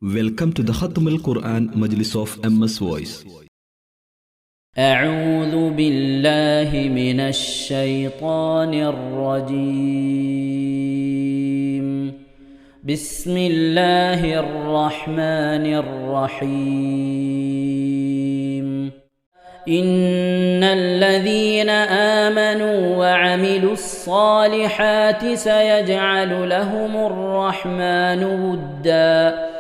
Welcome to the Khatam al-Quran Majlis of MS Voice. أعوذ بالله من الشيطان الرجيم. بسم الله الرحمن الرحيم. إن الذين آمنوا وعملوا الصالحات سيجعل لهم الرحمن ودا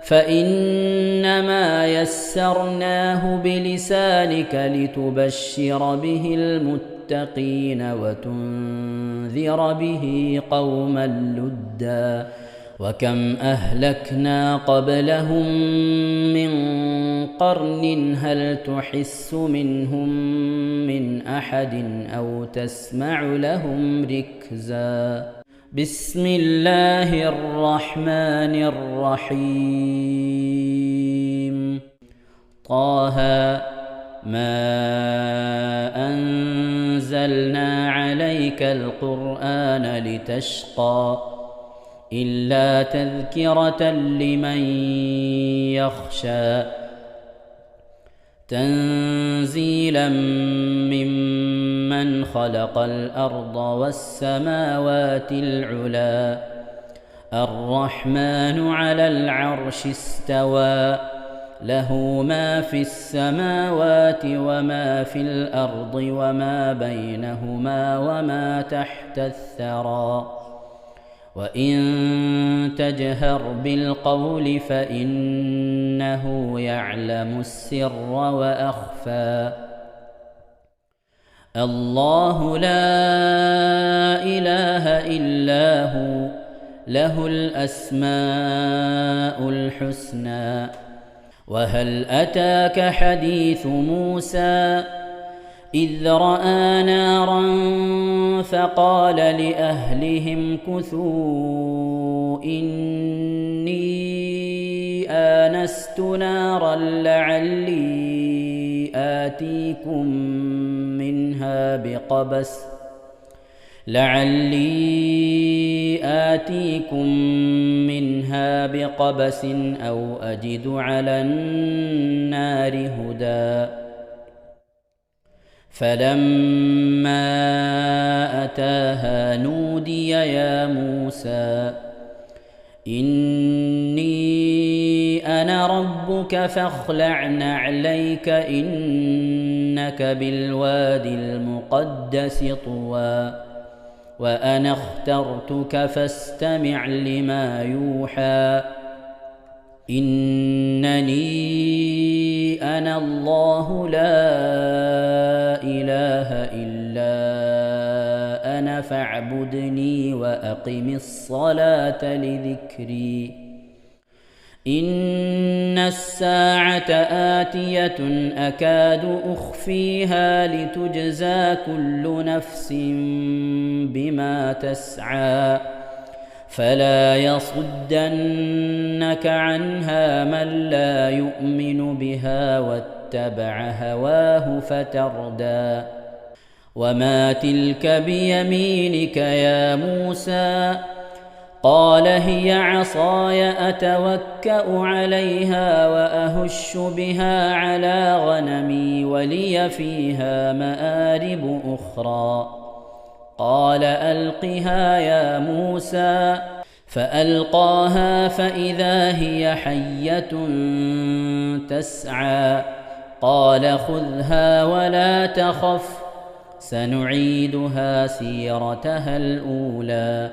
فإنما يسرناه بلسانك لتبشر به المتقين وتنذر به قوما لدا وكم أهلكنا قبلهم من قرن هل تحس منهم من أحد أو تسمع لهم ركزا. بسم الله الرحمن الرحيم. طه ما أنزلنا عليك القرآن لتشقى إلا تذكرة لمن يخشى تنزيلا ممن خلق الأرض والسماوات العلا الرحمن على العرش استوى له ما في السماوات وما في الأرض وما بينهما وما تحت الثرى وإن تجهر بالقول فإنه يعلم السر وأخفى. الله لا إله إلا هو له الأسماء الحسنى. وهل أتاك حديث موسى إذ رأى نارا فقال لأهلهم كثوا إني آنست نارا لعلي آتيكم منها بقبس أو أجد على النار هدى. فلما أتاها نودي يا موسى إني أنا ربك فاخلع نعليك إنك بالوادي المقدس طوى وأنا اخترتك فاستمع لما يوحى إنني أنا الله لا إله إلا أنا فاعبدني وأقم الصلاة لذكري. إن الساعة آتية أكاد أخفيها لتجزى كل نفس بما تسعى فلا يصدنك عنها من لا يؤمن بها واتبع هواه فتردى. وما تلك بيمينك يا موسى قال هي عصاي أتوكأ عليها وأهش بها على غنمي ولي فيها مآرب أخرى. قال ألقها يا موسى فألقاها فإذا هي حية تسعى. قال خذها ولا تخف سنعيدها سيرتها الأولى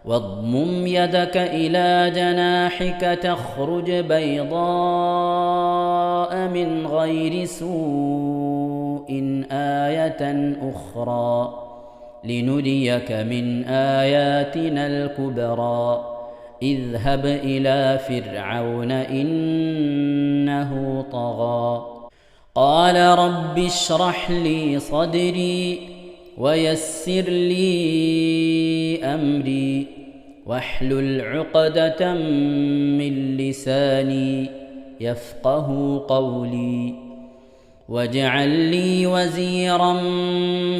واضمم يدك إلى جناحك تخرج بيضاء من غير سوء آية أخرى لنريك من آياتنا الكبرى. اذهب إلى فرعون إنه طغى. قال رب اشرح لي صدري ويسر لي أمري واحلل عقدة من لساني يفقه قولي واجعل لي وزيرا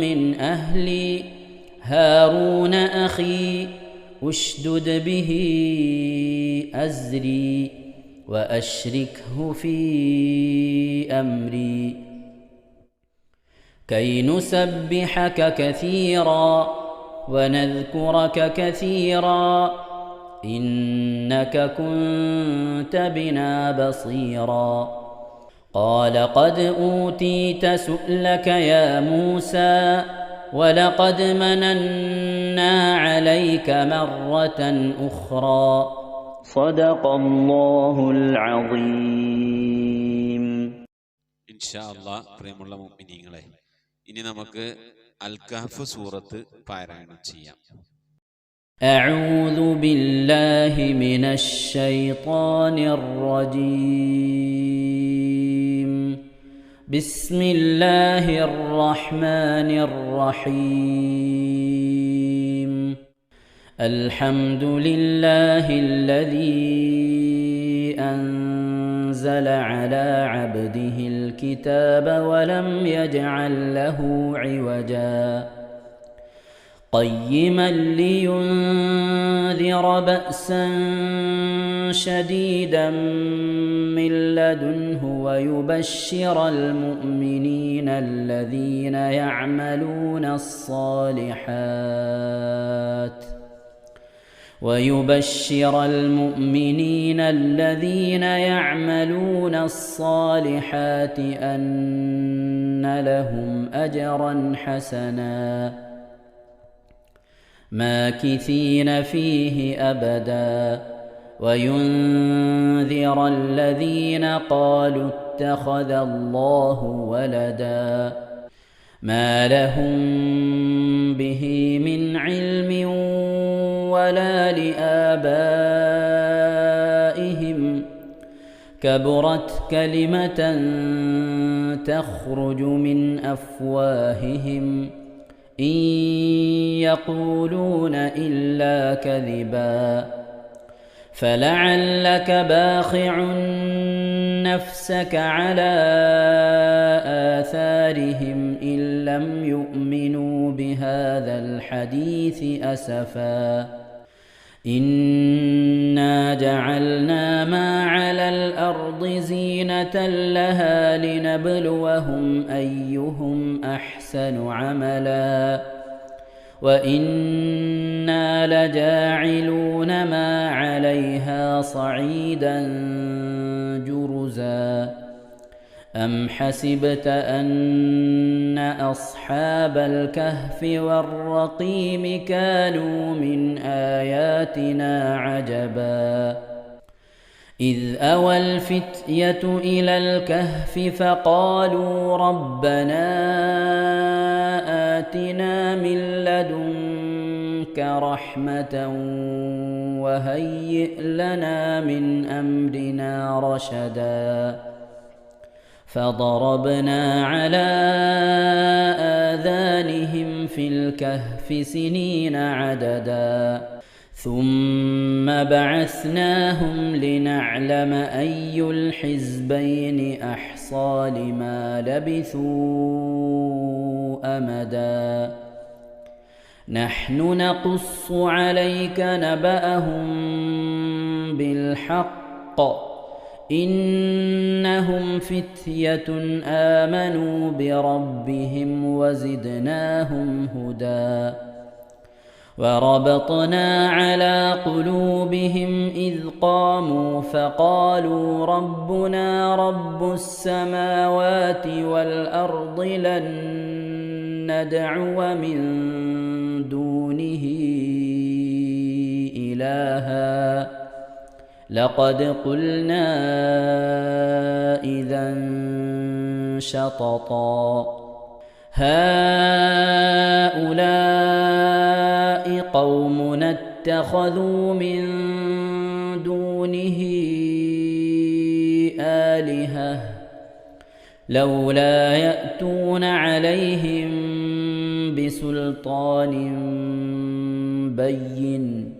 من أهلي هارون أخي اشدد به أزري وأشركه في أمري كي نسبحك كثيرا ونذكرك كثيرا إنك كنت بنا بصيرا قال قد أوتيت سؤلك يا موسى ولقد مننا عليك مرة أخرى صدق الله العظيم. ഇൻഷാ അല്ലാഹ് പ്രിയമുള്ള മുഅ്മിനീങ്ങളെ, ഇനി നമുക്ക് അൽ കഹ്ഫ് സൂറത്ത് പാരായണം ചെയ്യാം. أعوذ بالله من الشيطان الرجيم. بسم الله الرحمن الرحيم. الحمد لله الذي أنزل على عبده الكتاب ولم يجعل له عوجا قيما لينذر بأسا شديدا من لدنه ويبشر المؤمنين الذين يعملون الصالحات أن لهم أجرا حسنا ماكثين فيه أبدا وينذر الذين قالوا اتخذ الله ولدا ما لهم به من علم ولا لآبائهم كبرت كلمة تخرج من أفواههم إن يقولون إلا كذبا فلعلك باخع نفسك على آثارهم إن لم يؤمنوا بهذا الحديث أسفا إنا جعلنا ما على الأرض زينة لها لنبلوهم أيهم أحسن عملا وإنا لجاعلون ما عليها صعيدا جرزا أم حسبت أن أصحاب الكهف والرقيم كانوا من آياتنا عجبا إذ أوى الفتية إلى الكهف فقالوا ربنا آتنا من لدنك رحمة وهيئ لنا من أمرنا رشدا فضربنا على آذانهم في الكهف سنين عددا ثم بعثناهم لنعلم أي الحزبين أحصى لما لبثوا أمدا نحن نقص عليك نبأهم بالحق إنهم فتية آمنوا بربهم وزدناهم هدى وربطنا على قلوبهم إذ قاموا فقالوا ربنا رب السماوات والأرض لن ندعو من دونه إلها لقد قلنا إذا شططا هؤلاء قومنا اتخذوا من دونه آلهة لولا يأتون عليهم بسلطان بين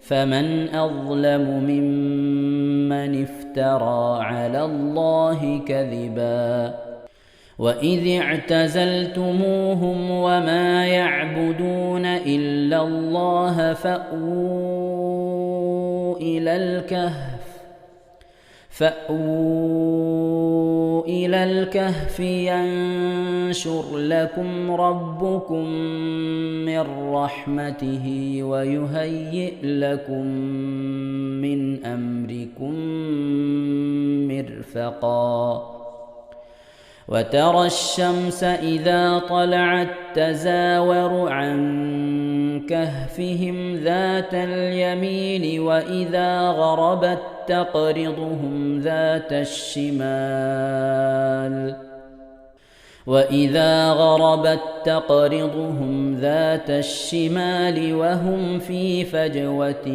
فمن أظلم ممن افترى على الله كذبا وإذ اعتزلتموهم وما يعبدون إلا الله فأووا إلى الكهف فأووا إلى الكهف ينشر لكم ربكم من رحمته ويهيئ لكم من أمركم مرفقا وترى الشمس إذا طلعت تزاور عن كهفهم ذات اليمين وإذا غربت تقرضهم ذات الشمال وهم في فجوة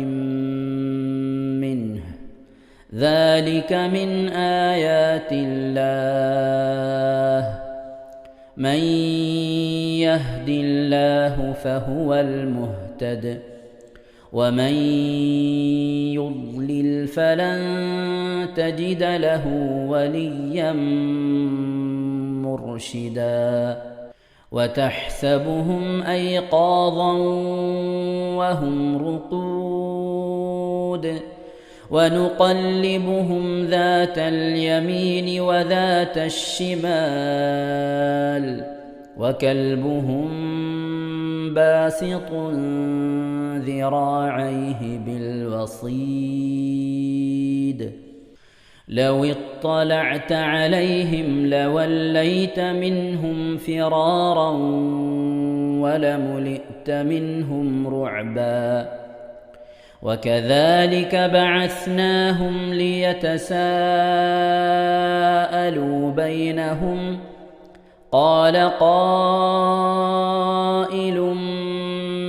منه ذلك من آيات الله من يهد الله فهو المهتد ومن يضلل فلن تجد له وليا مرشدا وتحسبهم أيقاظا وهم رقود ونقلبهم ذات اليمين وذات الشمال وكلبهم باسط ذراعيه بالوصيد لو اطلعت عليهم لوليت منهم فرارا ولملئت منهم رعبا وكذلك بعثناهم ليتساءلوا بينهم قال قائل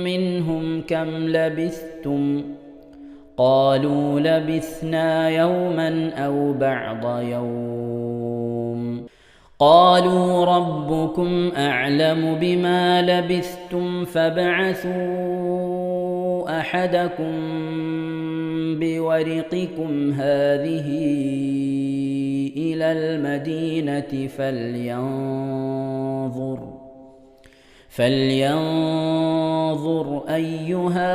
منهم كم لبثتم قالوا لبثنا يوما أو بعض يوم قالوا ربكم أعلم بما لبثتم فابعثوا أحدكم بورقكم هذه إلى المدينة فلينظر أيها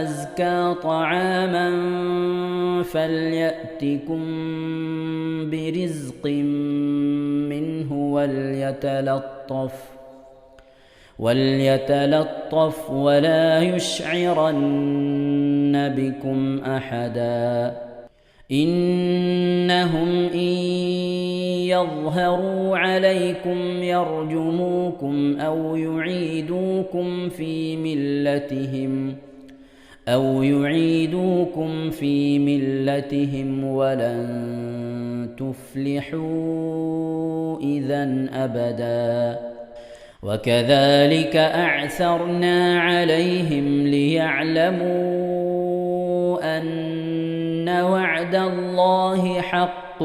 أزكى طعاما فليأتكم برزق منه وليتلطف ولا يشعرن بكم أحدا إنهم إن يظهروا عليكم يرجموكم أو يعيدوكم في ملتهم ولن تفلحوا إذن أبدا وكذلك أعثرنا عليهم ليعلموا أن وعد الله حق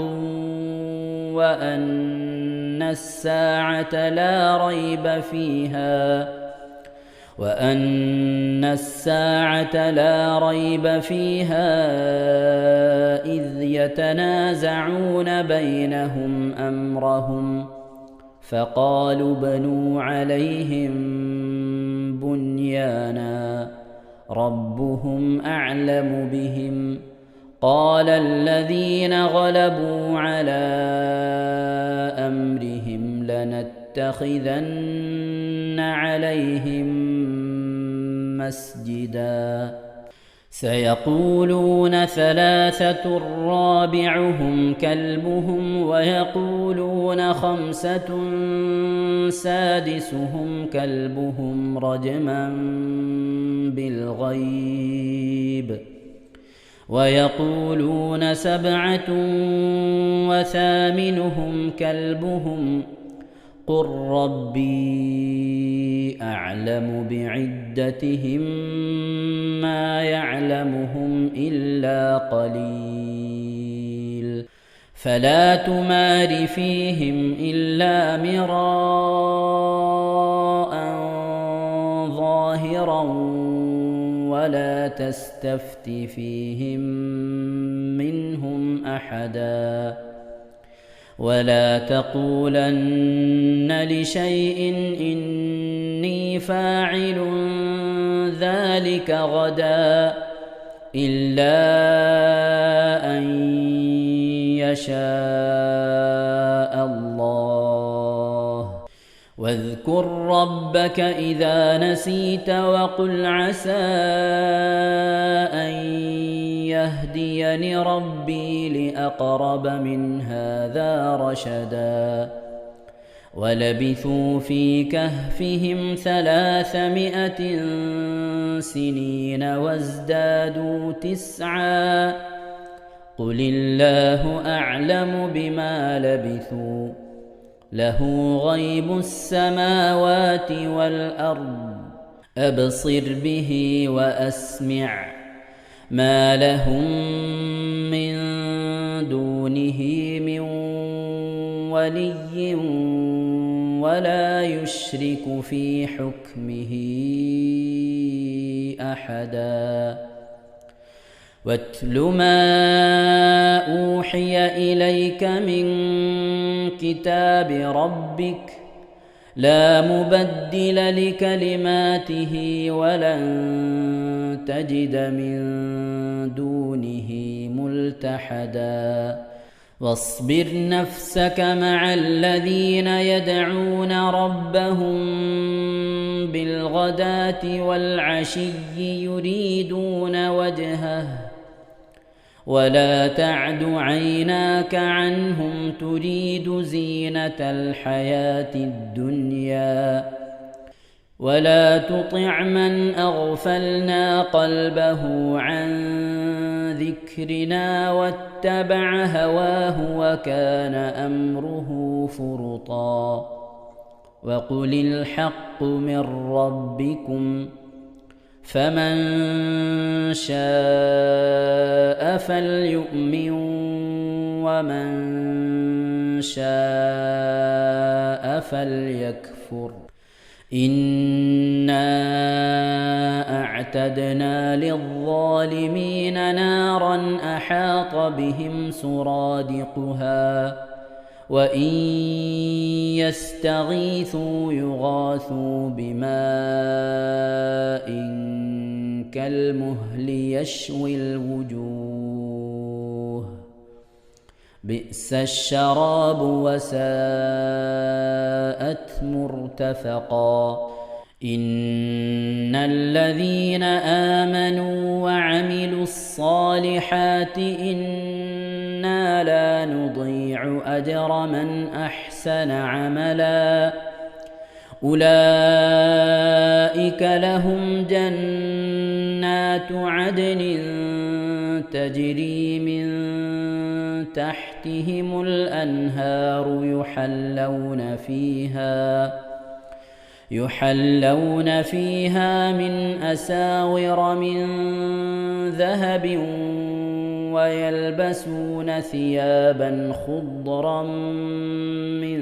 وأن الساعة لا ريب فيها إذ يتنازعون بينهم أمرهم فقالوا بنوا عليهم بنيانا ربهم أعلم بهم قال الذين غلبوا على أمرهم لنتخذن عليهم مسجدا سيقولون ثلاثة رابعهم كلبهم ويقولون خمسة سادسهم كلبهم رجما بالغيب ويقولون سبعة وثامنهم كلبهم قل ربي أعلم بعدتهم ما يعلمهم إلا قليل فلا تمار فيهم إلا مراء ظاهرا ولا تستفت فيهم منهم أحدا ولا تقولن لشيء إني فاعل ذلك غدا إلا أن يشاء الله. واذكر ربك إذا نسيت وقل عسى أن يهديني ربي لأقرب من هذا رشدا. ولبثوا في كهفهم 300 سنين وازدادوا 9 قل الله أعلم بما لبثوا له غيب السماوات والأرض أبصر به وأسمع ما لهم من دونه من ولي ولا يشرك في حكمه أحدا. واتل ما أوحي إليك من كتاب ربك لا مبدل لكلماته ولن تجد من دونه ملتحدا. واصبر نفسك مع الذين يدعون ربهم بالغداة والعشي يريدون وجهه ولا تعد عيناك عنهم تريد زينة الحياة الدنيا. ولا تطع من أغفلنا قلبه عن ذكرنا واتبع هواه وكان أمره فرطا. وقل الحق من ربكم فمن شاء فليؤمن ومن شاء فليكفر. إنا أعتدنا للظالمين نارا أحاط بهم سرادقها وإن يستغيثوا يغاثوا بماء كالمهل يشوي الوجوه بئس الشراب وساءت مرتفقا. إن الذين آمنوا وعملوا الصالحات إنا لا نضيع أجر من أحسن عملا. أولئك لهم جنات عدن تجري من تحتهم الأنهار يحلون فيها من أساور من ذهب ويلبسون ثيابا خضرا من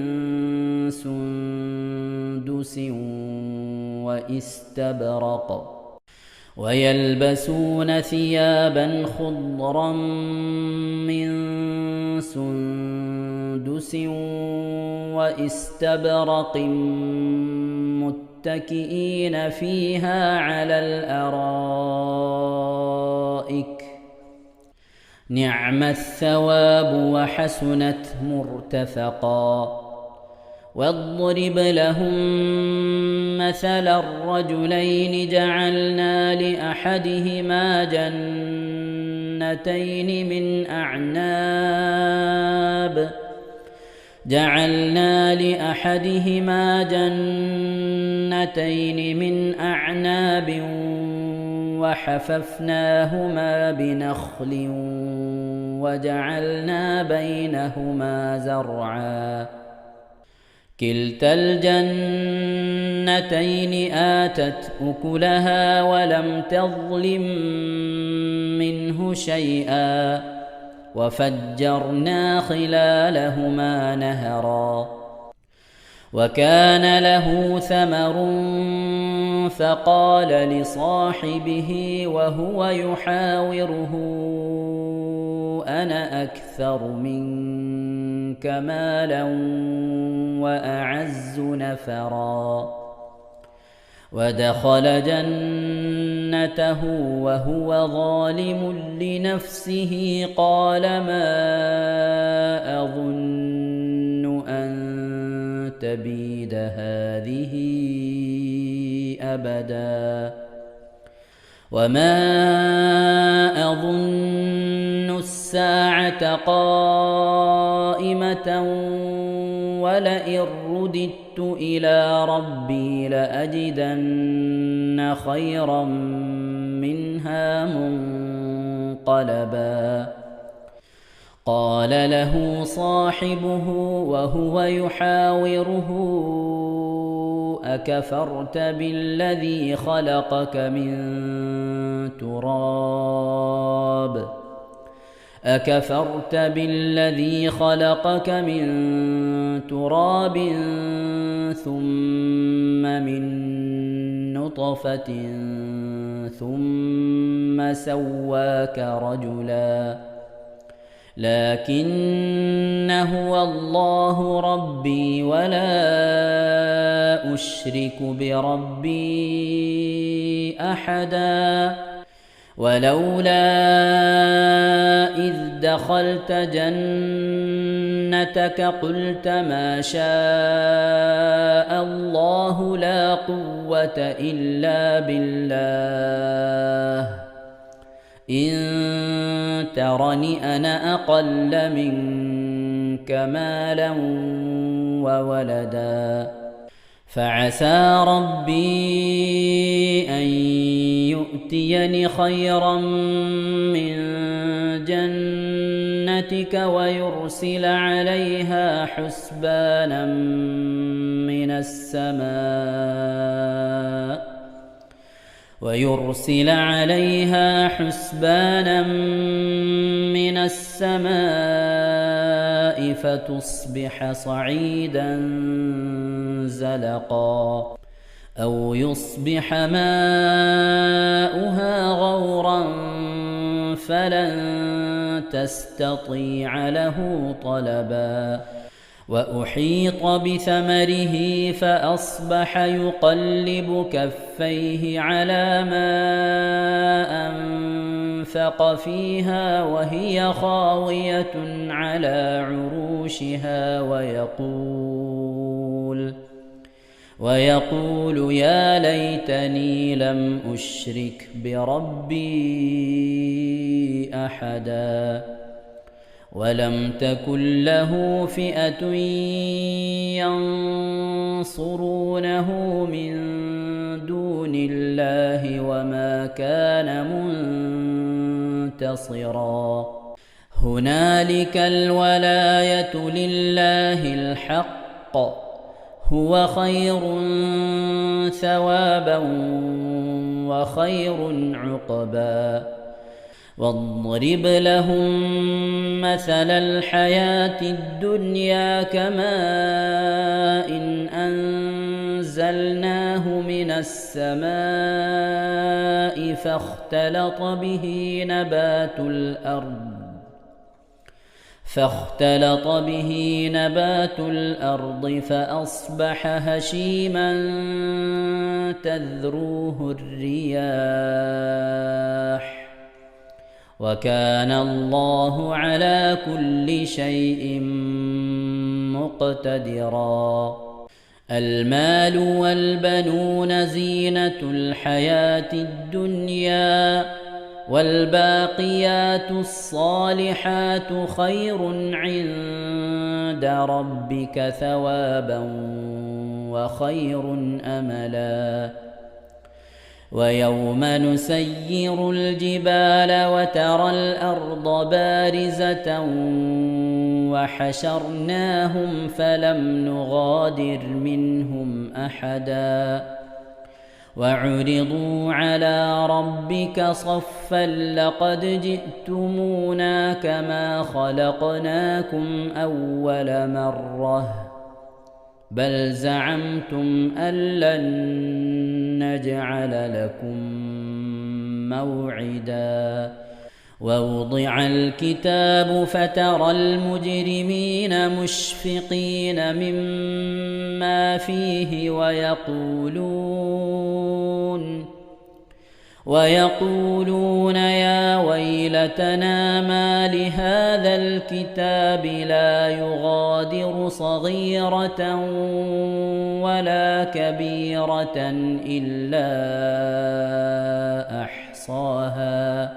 سندس واستبرق متكئين فيها على الأرائك نعم الثواب وحسنت مرتفقا. واضرب لهم مثلا الرجلين جعلنا لأحدهما جنتين من أعناب وحففناهما بنخل وجعلنا بينهما زرعا. كلتا الجنتين آتت أكلها ولم تظلم منه شيئا وفجرنا خلالهما نهرا. وكان له ثمر فقال لصاحبه وهو يحاوره أنا أكثر منك مالا وأعز نفرا. ودخل جنته جنته وهو ظالم لنفسه قال ما أظن أن تبيد هذه أبدا وما أظن الساعة قائمة ولئن رددت إلى ربي لأجدن خيرا منها منقلبا قال له صاحبه وهو يحاوره أكفرت بالذي خلقك من تراب ثم من نطفة ثم سواك رجلا لكن هو الله ربي ولا أشرك بربي أحدا ولولا إذ دخلت جنتك قلت ما شاء الله لا قوة إلا بالله إن ترني أنا أقل منك مالا وولدا فعسى ربي أن يؤتيني خيرا من جنتك ويرسل عليها حسبانا من السماء فتصبح صعيدا زلقا أو يصبح ماؤها غورا فلن تستطيع له طلبا وأحيط بثمره فأصبح يقلب كفيه على ما أنفق فيها وهي خاوية على عروشها ويقول يا ليتني لم أشرك بربي أحدا ولم تكن له فئة ينصرونه من دون الله وما كان منتصرا هنالك الولاية لله الحق هو خير ثوابا وخير عقبا واضرب لهم مثل الحياة الدنيا كماء أنزلناه من السماء فاختلط به نبات الأرض فأصبح هشيما تذروه الرياح وكان الله على كل شيء مقتدرا المال والبنون زينة الحياة الدنيا والباقيات الصالحات خير عند ربك ثوابا وخير أملا ويوم نسير الجبال وترى الأرض بارزة وحشرناهم فلم نغادر منهم أحدا وعرضوا على ربك صفا لقد جئتمونا كما خلقناكم أول مرة بل زعمتم أن لن نجعل لكم موعدا ووضع الكتاب فترى المجرمين مشفقين ويقولون يا ويلتنا ما لهذا الكتاب لا يغادر صغيرة ولا كبيرة إلا أحصاها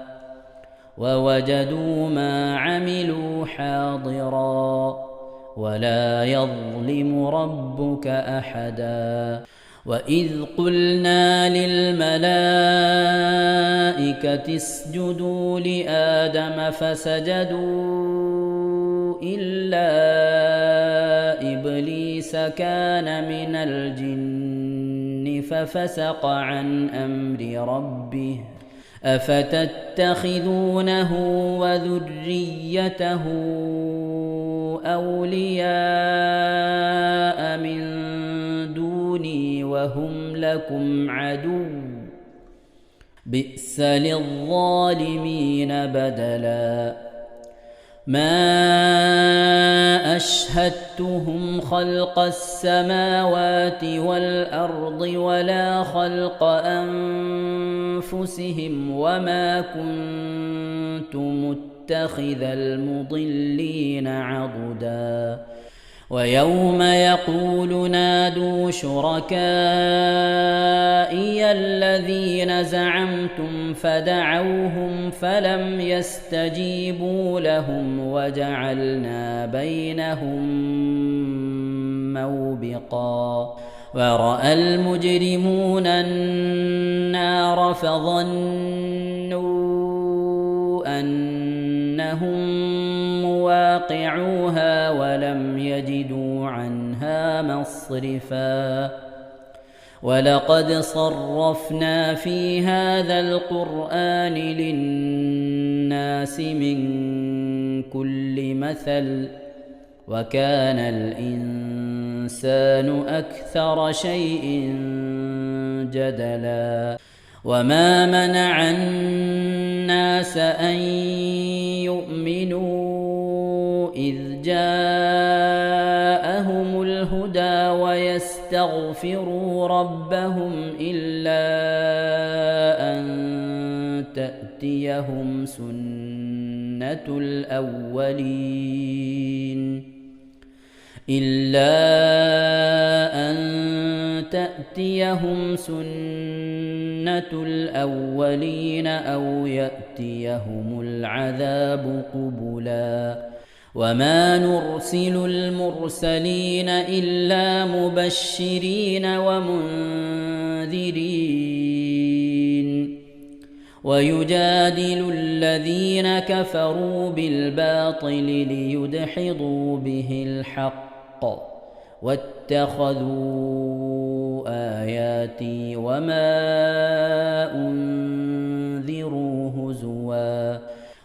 ووجدوا ما عملوا حاضرا ولا يظلم ربك أحدا وإذ قلنا للملائكة اسجدوا لآدم فسجدوا إلا إبليس كان من الجن ففسق عن أمر ربه أفتتخذونه وذريته أولياء من دوني وهم لكم عدو بئس للظالمين بدلا ما أشهدتهم خلق السماوات والأرض ولا خلق أنفسهم وما كنت متخذ المضلين عضدا ويوم يقول نادوا شركائي الذين زعمتم فدعوهم فلم يستجيبوا لهم وجعلنا بينهم موبقا ورأى المجرمون النار فظنوا أنهم مواقعوها ولم يجدوا عنها مصرفا ولقد صرفنا في هذا القرآن للناس من كل مثل وكان الإنسان أكثر شيء جدلا وما منع الناس أن يؤمنوا إذ جاءهم الهدى ويستغفروا ربهم إلا أن تأتيهم سنة الأولين أو يأتيهم العذاب قبلا وما نرسل المرسلين إلا مبشرين ومنذرين ويجادل الذين كفروا بالباطل ليدحضوا به الحق واتخذوا آياتي وما أنذروا هزوا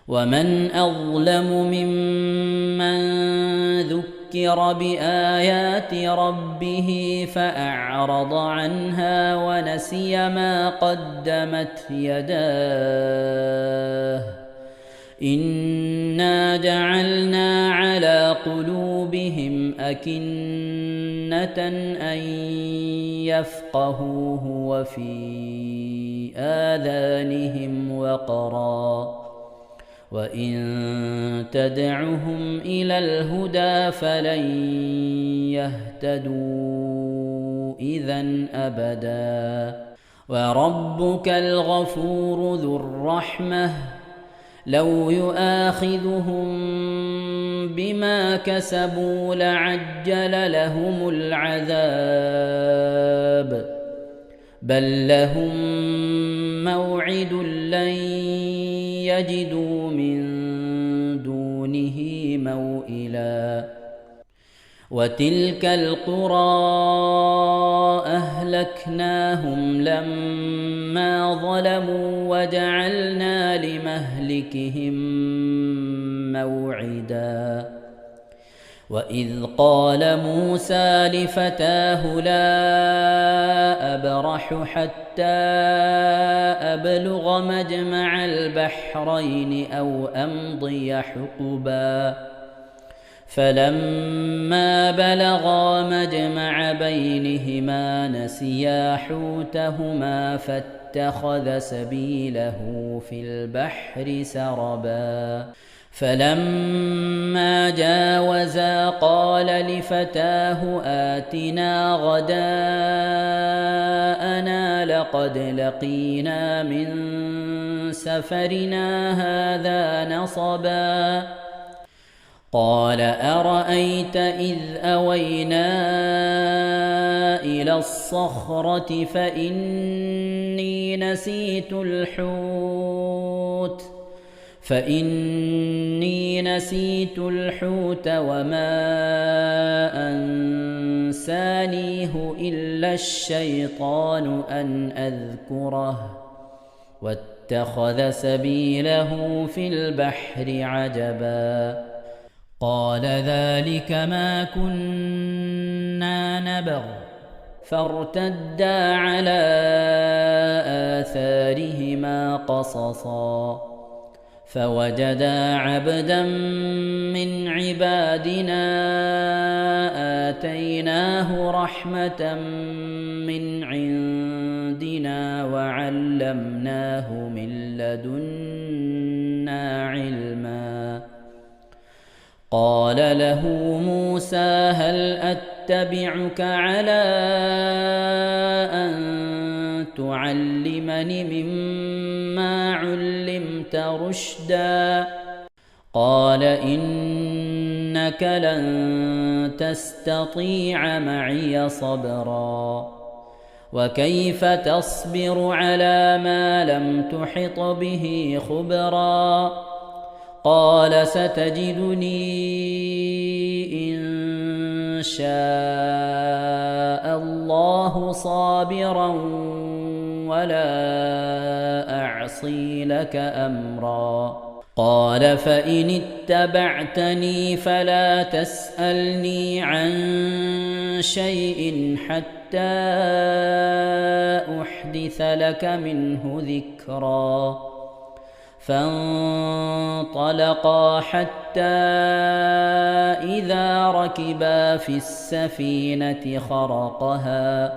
ومن أظلم ممن ذكر بآيات ربه فأعرض عنها ونسي ما قدمت يداه إنا جعلنا على قلوبهم أكنة أن يفقهوه وفي آذانهم وقرا وإن تدعهم إلى الهدى فلن يهتدوا إذن أبدا وربك الغفور ذو الرحمة لو يؤاخذهم بما كسبوا لعجل لهم العذاب بل لهم موعد لن يجدوا من دونه موئلا وتلك القرى أهلكناهم لما ظلموا وجعلنا لمهلكهم موعدا وإذ قال موسى لفتاه لا أبرح حتى أبلغ مجمع البحرين أو أمضي حقبا فلما بلغا مجمع بينهما نسيا حوتهما فاتخذا فاتخذ سبيله في البحر سربا فلما جاوزا قال لفتاه آتنا غداءنا لقد لقينا من سفرنا هذا نصبا قال أرأيت إذ أوينا إلى الصخرة فإني نسيت الحوت وما أنسانيه إلا الشيطان أن أذكره واتخذ سبيله في البحر عجبا قال ذلك ما كنا نبغ فارتدا على آثارهما قصصا فوجدا عبدا من عبادنا آتيناه رحمة من عندنا وعلمناه من لدنا علما قال له موسى هل أتبعك على أن تعلمني مما علمت رشدا قال إنك لن تستطيع معي صبرا وكيف تصبر على ما لم تحط به خبرا قال ستجدني إن شاء الله صابرا ولا أعصي لك أمرا قال فإن اتبعتني فلا تسألني عن شيء حتى أحدث لك منه ذكرا فانطلقا حتى إذا ركبا في السفينة خرقها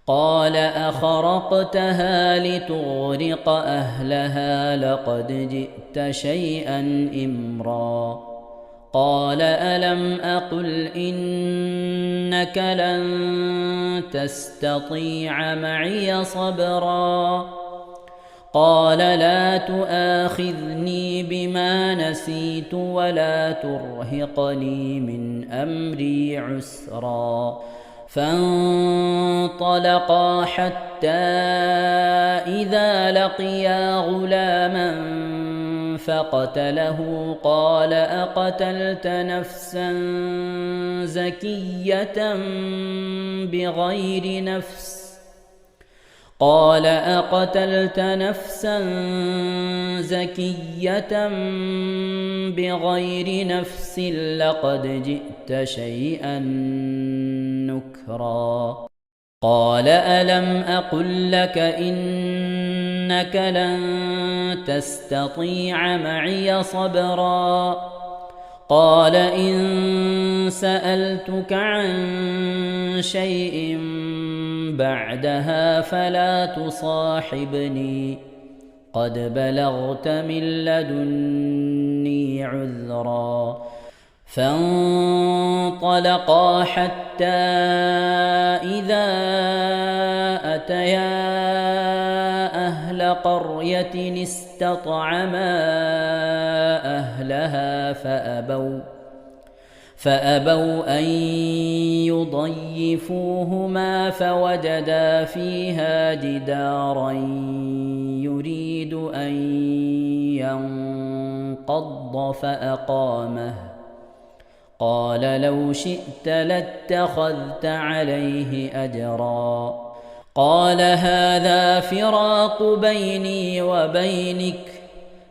قال أخرقتها لتغرق أهلها لقد جئت شيئا إمرا قال ألم أقل إنك لن تستطيع معي صبرا قال لا تؤاخذني بما نسيت ولا ترهقني من أمري عسرا فانطلقا حتى إذا لقيا غلاما فقتله قال أقتلت نفسا زكية بغير نفس قال أقتلت نفسا زكية بغير نفس لقد جئت شيئا نكرا قال ألم أقل لك إنك لن تستطيع معي صبرا قال إن سألتك عن شيء بعدها فلا تصاحبني قد بلغت من لدني عذرا فانطلقا حتى إذا أتيا أهل قرية استطعما أهلها فأبوا أن يضيفوهما فوجدا فيها جدارا يريد أن ينقض فأقامه قال لو شئت لاتخذت عليه أجرا قال هذا فراق بيني وبينك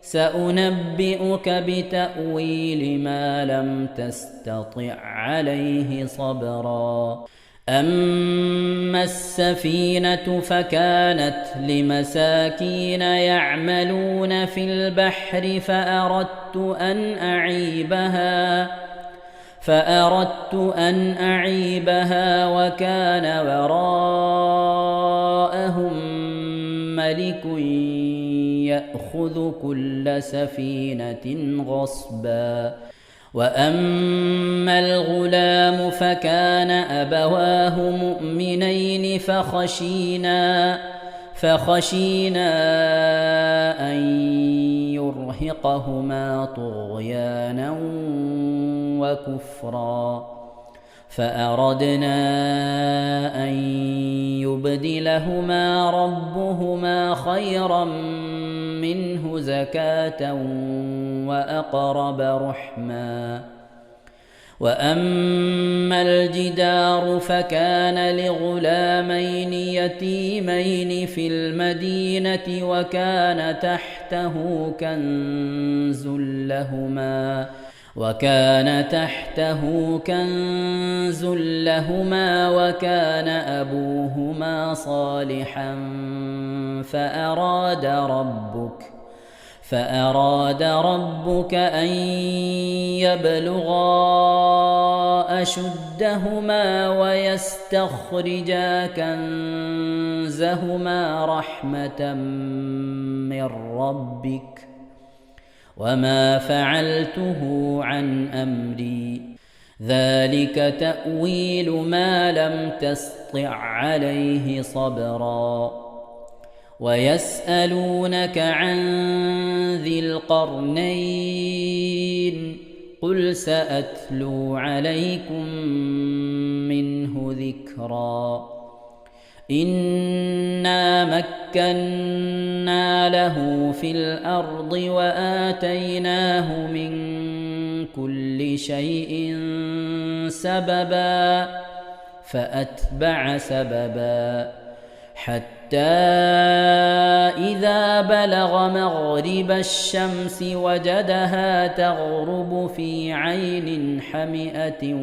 سأنبئك بتأويل ما لم تستطع عليه صبرا أما السفينة فكانت لمساكين يعملون في البحر فأردت أن أعيبها وكان وراءهم مالك يأخذ كل سفينة غصبا وأما الغلام فكان أبواه مؤمنين فخشينا أن يرهقهما طغيانا وكفرا فأردنا أن يبدلهما ربهما خيرا منه زكاة وأقرب رحما وأما الجدار فكان لغلامين يتيمين في المدينة وكان تحته كنز لهما وكان أبوهما صالحا فأراد ربك أن يبلغا أشدهما ويستخرجا كنزهما رحمة من ربك وما فعلته عن أمري ذلك تأويل ما لم تسطع عليه صبرا ويسألونك عن ذي القرنين قل سأتلو عليكم منه ذكرا إنا مكنا له في الأرض وآتيناه من كل شيء سببا فأتبع سببا حتى إذا بلغ مغرب الشمس وجدها تغرب في عين حمئة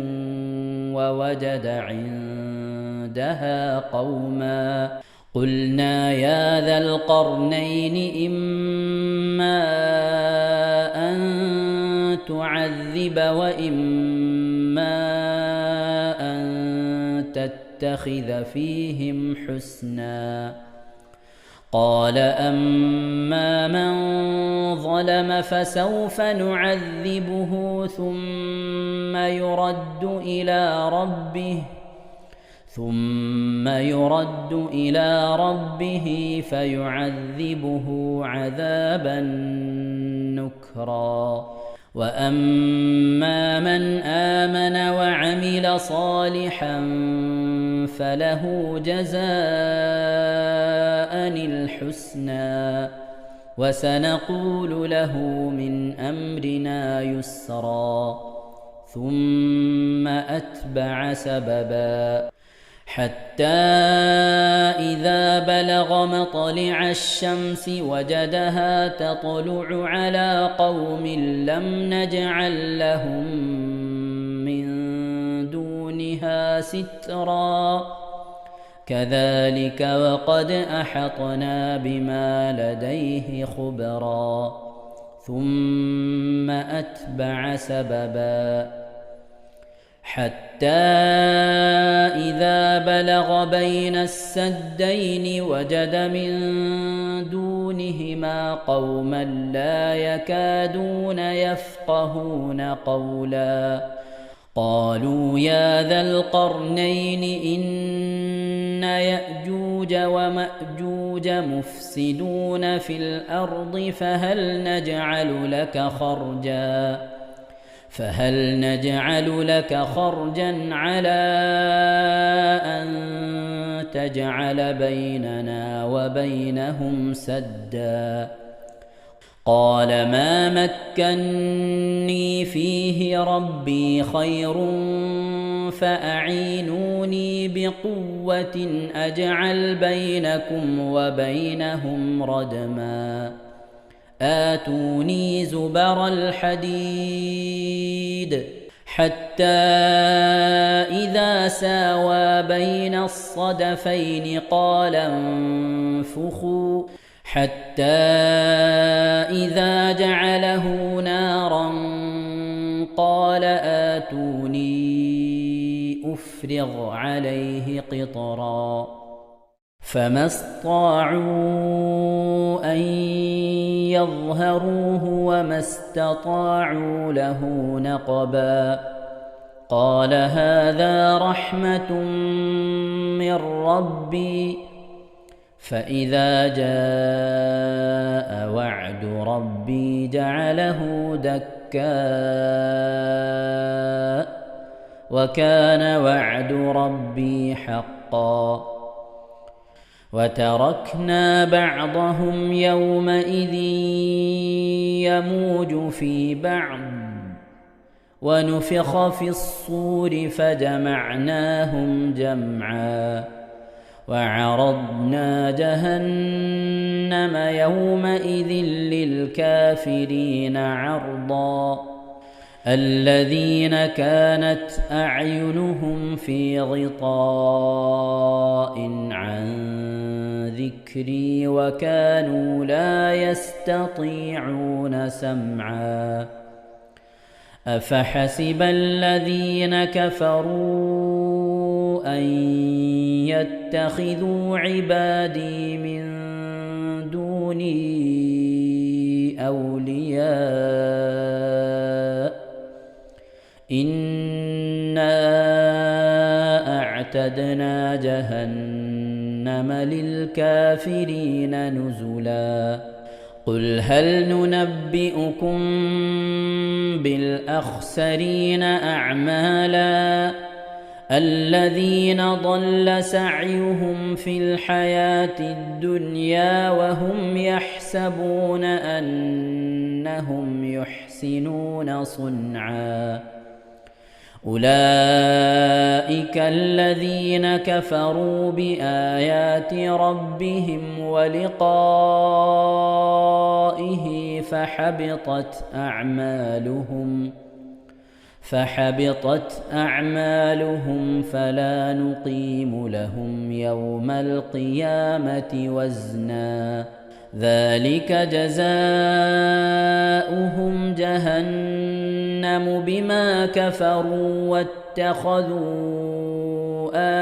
ووجد عندها قوما قلنا يا ذا القرنين إما أن تعذب وإما أن تتخذ فيهم حسنا قال أما من ظلم فسوف نعذبه ثم يرد إلى ربه فيعذبه عذابا نكرا وأما من آمن وعمل صالحا فله جزاء الحسنى وسنقول له من أمرنا يسرا ثم أتبع سببا حتى إذا بلغ مطلع الشمس وجدها تطلع على قوم لم نجعل لهم من دونها سترا كذلك وقد أحطنا بما لديه خبرا ثم أتبع سببا حتى إذا بلغ بين السدين وجد من دونهما قوما لا يكادون يفقهون قولا قالوا يا ذا القرنين إن يأجوج ومأجوج مفسدون في الأرض فهل نجعل لك خرجا على أن تجعل بيننا وبينهم سدا قال ما مكني فيه ربي خير فأعينوني بقوة أجعل بينكم وبينهم ردما آتوني زبر الحديد حتى إذا ساوى بين الصدفين قال انفخوا حتى إذا جعله نارا قال آتوني أفرغ عليه قطرا فما استطاعوا أن يظهروه وما استطاعوا له نقبا قال هذا رحمة من ربي فإذا جاء وعد ربي جعله دكاء وكان وعد ربي حقا وتركنا بعضهم يومئذ يموج في بعض ونفخ في الصور فجمعناهم جمعا وعرضنا جهنم يومئذ للكافرين عرضا الذين كانت أعينهم في غطاء عن ذكري وكانوا لا يستطيعون سمعا أفحسب الذين كفروا أن يتخذوا عبادي من دوني أولياء إنا أعتدنا جهنم للكافرين نزلا قل هل ننبئكم بالأخسرين أعمالا الذين ضل سعيهم في الحياة الدنيا وهم يحسبون أنهم يحسنون صنعا أولئك الذين كفروا بآيات ربهم ولقائه فحبطت أعمالهم فلا نقيم لهم يوم القيامة وزنا ذلك جزاؤهم جهنم بما كفروا واتخذوا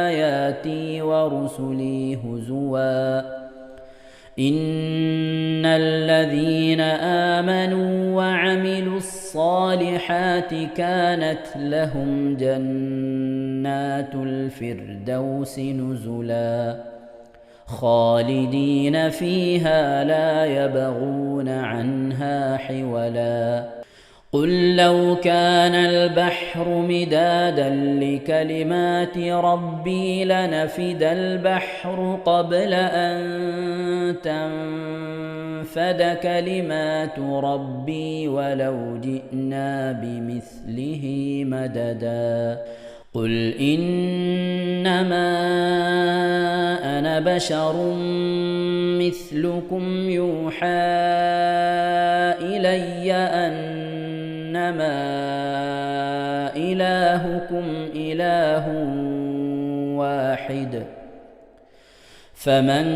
آياتي ورسلي هزوا إن الذين آمنوا وعملوا الصالحات كانت لهم جنات الفردوس نزلا خالدين فيها لا يبغون عنها حولا قل لو كان البحر مدادا لكلمات ربي لنفد البحر قبل أن تنفد كلمات ربي ولو جئنا بمثله مددا قل إنما أنا بشر مثلكم يوحى إلي أنما إلهكم إله واحد فمن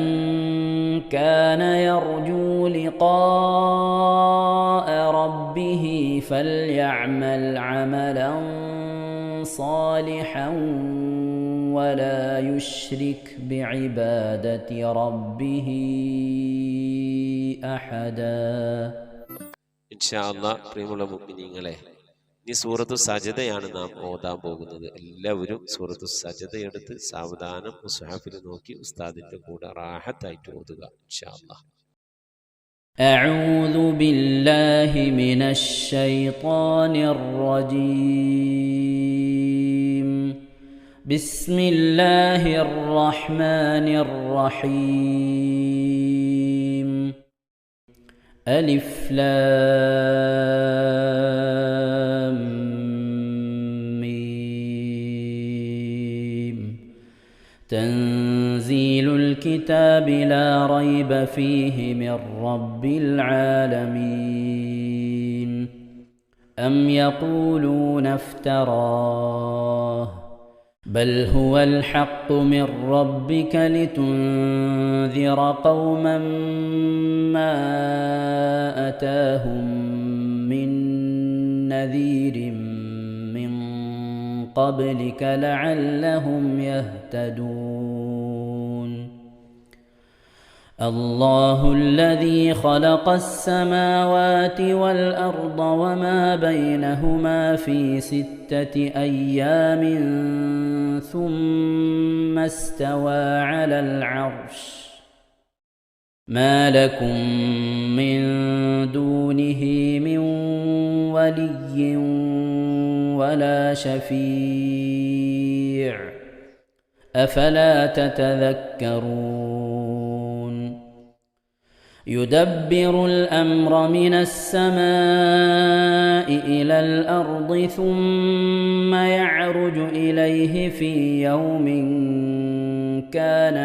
كان يرجو لقاء ربه فليعمل عملا صالحا ولا يشرك بعبادة ربه أحدا ഇൻഷാ അല്ലാഹ് പ്രിയമുള്ള മുഅ്മിനീങ്ങളെ ഇനി സൂറത്തു സജദയാണ് നാം ഓതാൻ പോകുന്നത്. എല്ലാവരും സൂറത്തു സജദ എടുത്ത് സാവധാനം മുസ്ഹഫിൽ നോക്കി ഉസ്താദിന്റെ കൂടെ റാഹത്തായിട്ട് ഓതുക ഇൻഷാ അല്ലാഹ്. أعوذ بالله من الشيطان الرجيم بسم الله الرحمن الرحيم ألف لام ميم تنزيل الكتاب لا ريب فيه من رب العالمين أم يقولون افتراه بل هو الحق من ربك لتنذر قوما ما أتاهم من نذير من قبلك لعلهم يهتدون الله الذي خلق السماوات والأرض وما بينهما في 6 أيام ثم استوى على العرش ما لكم من دونه من ولي ولا شفيع أفلا تتذكرون يدبر الأمر من السماء إلى الأرض ثم يعرج إليه في يوم كان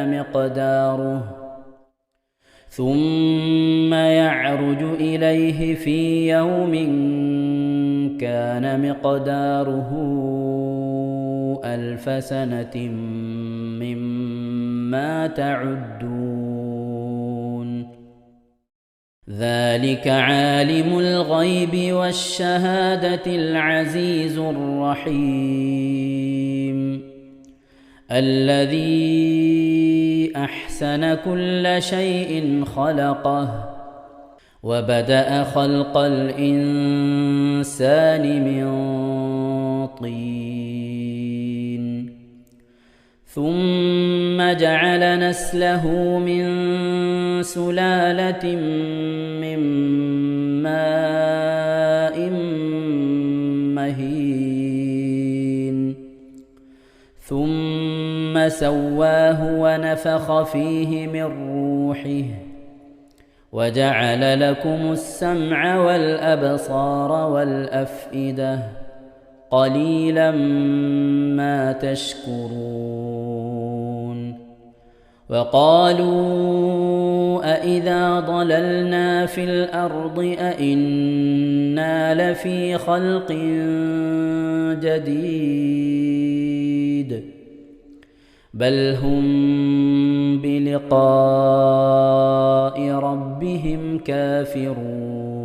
مقداره 1000 سنة مما تعدون ذلك عالم الغيب والشهادة العزيز الرحيم الذي أحسن كل شيء خلقه وبدأ خلق الإنسان من طين ثم جعل نسله من سلالة من ماء مهين ثم سواه ونفخ فيه من روحه وجعل لكم السمع والأبصار والأفئدة قليلا ما تشكرون وقالوا أإذا ضللنا في الأرض أإنا لفي خلق جديد بل هم بلقاء ربهم كافرون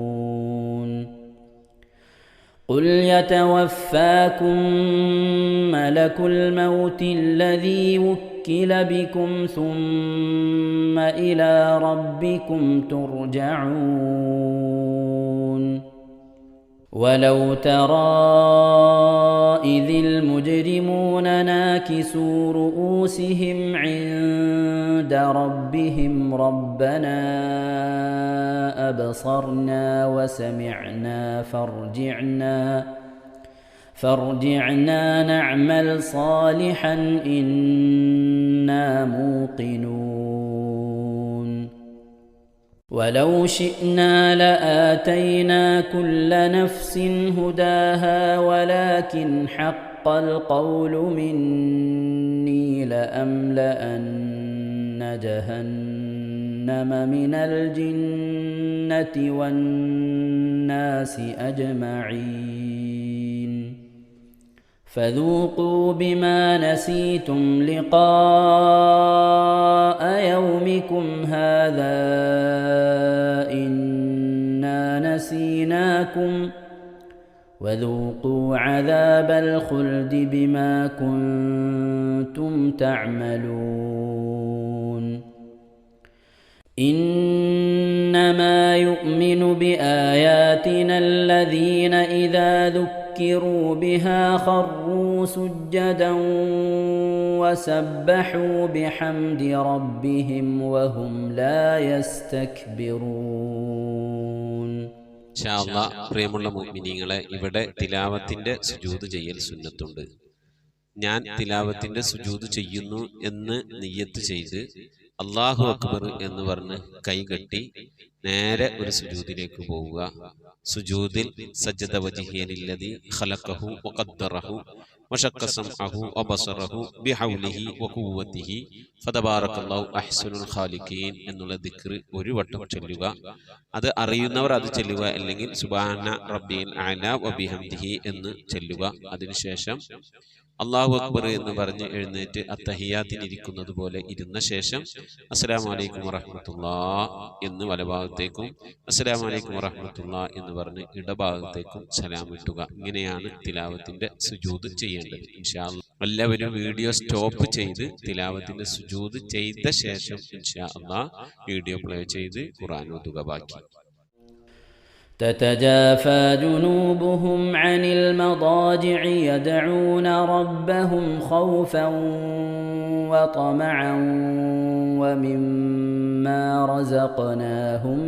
قل يتوفاكم ملك الموت الذي وكل بكم ثم إلى ربكم ترجعون ولو ترى إذ المجرمون ناكسوا رؤوسهم عند ربهم ربنا أبصرنا وسمعنا فارجعنا نعمل صالحا إنا موقنون ولو شئنا لآتينا كل نفس هداها ولكن حق القول مني لأملأن جهنم من الجنة والناس أجمعين فذوقوا بما نسيتم لقاء يومكم هذا إنا نسيناكم وذوقوا عذاب الخلد بما كنتم تعملون إنما يؤمن بآياتنا الذين إذا ذكروا بها خروا سجدا وسبحوا بحمد ربهم وهم لا يستكبرون. ഇൻഷാ അല്ലാഹ് പ്രിയമുള്ള മുഅ്മിനീങ്ങളെ, ഇവിടെ തിലാവത്തിന്റെ സുജൂദ് ചെയ്യൽ സുന്നത്തുണ്ട്. ഞാൻ തിലാവത്തിന്റെ സുജൂദ് ചെയ്യുന്നു എന്ന് നിയ്യത്ത് ചെയ്ത് അല്ലാഹു അക്ബർ എന്ന് പറഞ്ഞ് കൈകെട്ടി നേരെ ഒരു സുജൂദിലേക്ക് പോവുക. സുജൂദിൽ സജ്ജദ വജ്ഹിയലില്ലദി ഖലഖഹു വഖദ്ദറഹു വശഖ സമഅഹു വബസറഹു ബിഹൗലിഹി വഖുവ്വതിഹി ഫതബാറകല്ലാഹു അഹ്സനുൽ ഖാലിഖീൻ എന്നുള്ള ദിക്ർ ഒരു വട്ടം ചൊല്ലുക. അത് അറിയുന്നവർ അത് ചൊല്ലുക, അല്ലെങ്കിൽ സുബ്ഹാന റബ്ബിൽ അഅല വബിഹംദിഹി എന്ന് ചൊല്ലുക. അതിനുശേഷം അല്ലാഹു അക്ബർ എന്ന് പറഞ്ഞ് എഴുന്നേറ്റ് അത്തഹിയാത്തിനിരിക്കുന്നത് പോലെ ഇരുന്ന ശേഷം അസ്സലാമു അലൈക്കും വറഹ്മത്തുള്ളാഹ് എന്ന് വലഭാഗത്തേക്കും അസ്സലാമു അലൈക്കും വറഹ്മത്തുള്ളാഹ് എന്ന് പറഞ്ഞ് ഇടഭാഗത്തേക്കും സലാം ഇട്ടുക. ഇങ്ങനെയാണ് തിലാവത്തിന്റെ സുജൂദ് ചെയ്യേണ്ടത്. ചെയ്യേണ്ടത്. ഇൻഷാ അല്ലാഹ് എല്ലാവരും വീഡിയോ സ്റ്റോപ്പ് ചെയ്ത് തിലാവത്തിന്റെ സുജൂദ് ചെയ്ത ശേഷം ഇൻഷാ അല്ലാഹ് വീഡിയോ പ്ലേ ചെയ്ത് ഖുർആൻ ഓതുക ബാക്കി. تتجافى جنوبهم عن المضاجع يدعون ربهم خوفا وطمعا ومما رزقناهم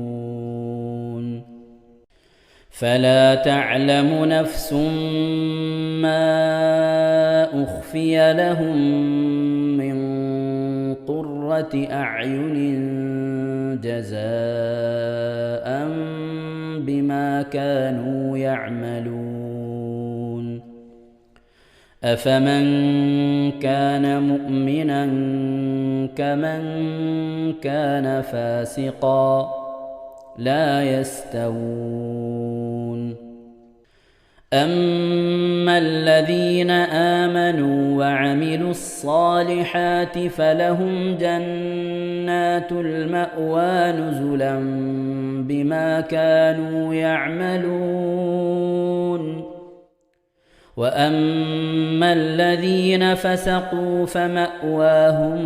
ينفقون فلا تعلم نفس ما أخفي لهم من قرة أعين جزاء بما كانوا يعملون أفمن كان مؤمنا كمن كان فاسقا لا يستوون أما الذين آمنوا وعملوا الصالحات فلهم جنات المأوى نزلا بما كانوا يعملون وأما الذين فسقوا فمأواهم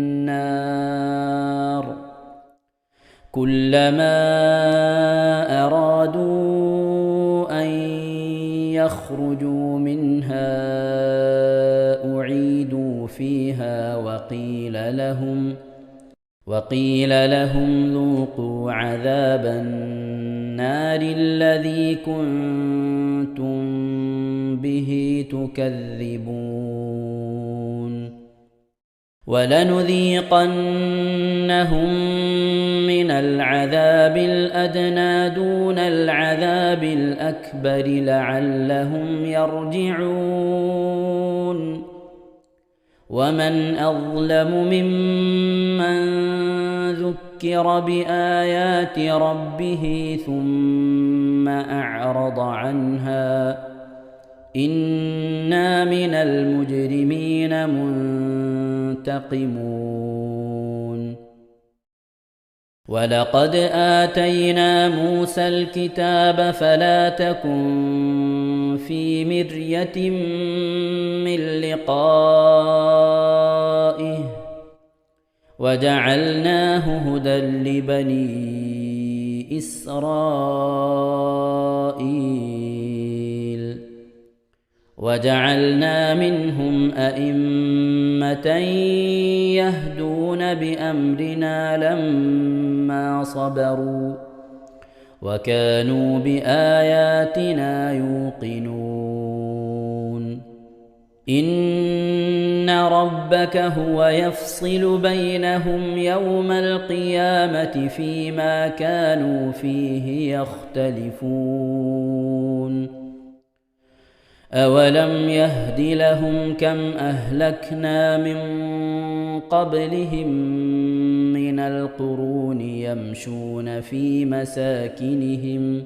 النار كلما أرادوا أن يخرجوا منها أعيدوا فيها وقيل لهم ذوقوا عذاب النار الذي كنتم به تكذبون ولنذيقنهم من العذاب الأدنى دون العذاب الأكبر لعلهم يرجعون ومن أظلم ممن ذكر بآيات ربه ثم أعرض عنها إنا من المجرمين منتقمون ولقد آتينا موسى الكتاب فلا تكن في مرية من لقائه وجعلناه هدى لبني إسرائيل وجعلنا منهم أئمة يهدون بأمرنا لما صبروا وكانوا بآياتنا يوقنون إن ربك هو يفصل بينهم يوم القيامة فيما كانوا فيه يختلفون أولم يهد لهم كم أهلكنا من قبلهم من القرون يمشون في مساكنهم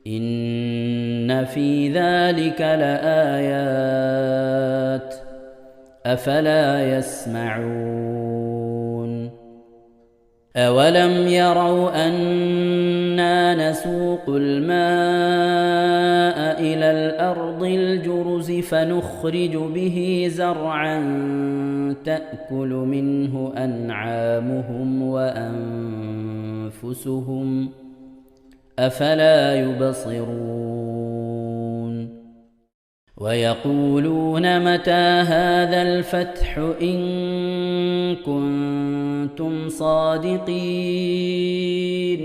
إن في ذلك لآيات أفلا يسمعون أولم يروا أنا نسوق الماء إلى الأرض الجرز فنخرج به زرعا تأكل منه أنعامهم وأنفسهم أفلا يبصرون ويقولون متى هذا الفتح إن كنتم صادقين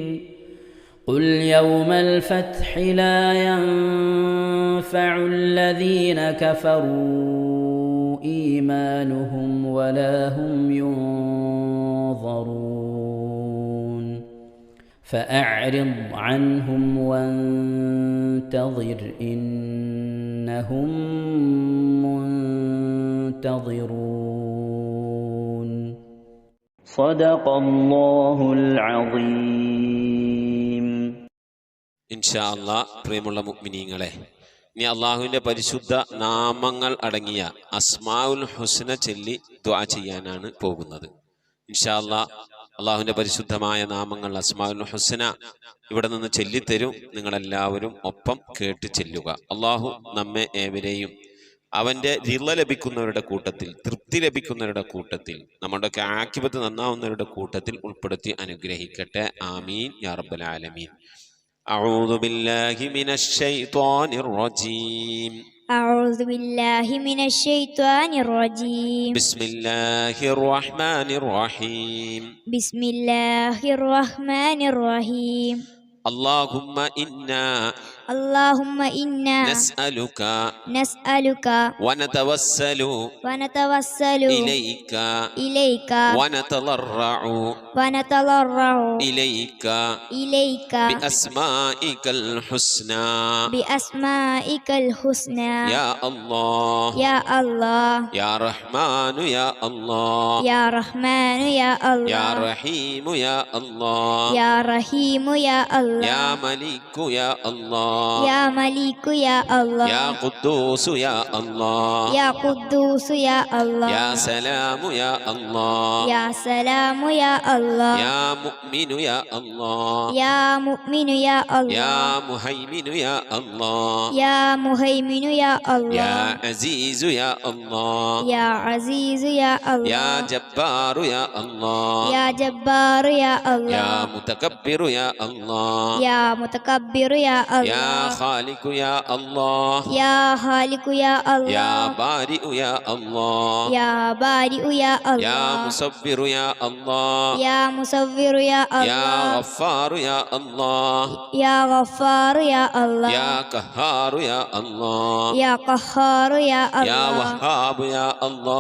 قل يوم الفتح لا ينفع الذين كفروا إيمانهم ولا هم ينظرون فأعرض عنهم وانتظر إنهم منتظرون صدق الله العظيم. ഇൻഷാ അല്ലാഹ് പ്രിയമുള്ള മുഅ്മിനീങ്ങളെ, ഇനി അള്ളാഹുവിന്റെ പരിശുദ്ധ നാമങ്ങൾ അടങ്ങിയ അസ്മാഉൽ ഹുസ്ന ചൊല്ലി ദുആ ചെയ്യാനാണ് പോകുന്നത്. ഇൻഷാ അല്ലാഹ് അള്ളാഹുവിൻ്റെ പരിശുദ്ധമായ നാമങ്ങൾ അസ്മാഉൽ ഹുസ്ന ഇവിടെ നിന്ന് ചൊല്ലിത്തരും. നിങ്ങളെല്ലാവരും ഒപ്പം കേട്ട് ചെല്ലുക. അള്ളാഹു നമ്മെ ഏവരെയും അവൻ്റെ റിള ലഭിക്കുന്നവരുടെ കൂട്ടത്തിൽ, തൃപ്തി ലഭിക്കുന്നവരുടെ കൂട്ടത്തിൽ, നമ്മുടെയൊക്കെ ആഖിബത്ത് നന്നാവുന്നവരുടെ കൂട്ടത്തിൽ ഉൾപ്പെടുത്തി അനുഗ്രഹിക്കട്ടെ. ആമീൻ യാ റബ്ബൽ ആലമീൻ. അഊദു ബില്ലാഹി മിനശ് ശൈത്വാനിർ റജീം. أعوذ بالله من الشيطان الرجيم. بسم الله الرحمن الرحيم. بسم الله الرحمن الرحيم. اللهم إنا نسألك ونتوسل إليك ونتضرع إليك بأسمائك الحسنى يا الله يا رحمن يا الله يا رحيم يا الله يا ملك يا الله يا قدوس يا الله يا سلام يا الله يا مؤمن يا الله يا مهيمن يا الله يا عزيز يا الله يا جبار يا الله يا متكبر يا الله يا خالق يا الله يا بارئ يا الله يا مصور يا الله يا غفار يا الله يا قهار يا الله يا وهاب يا الله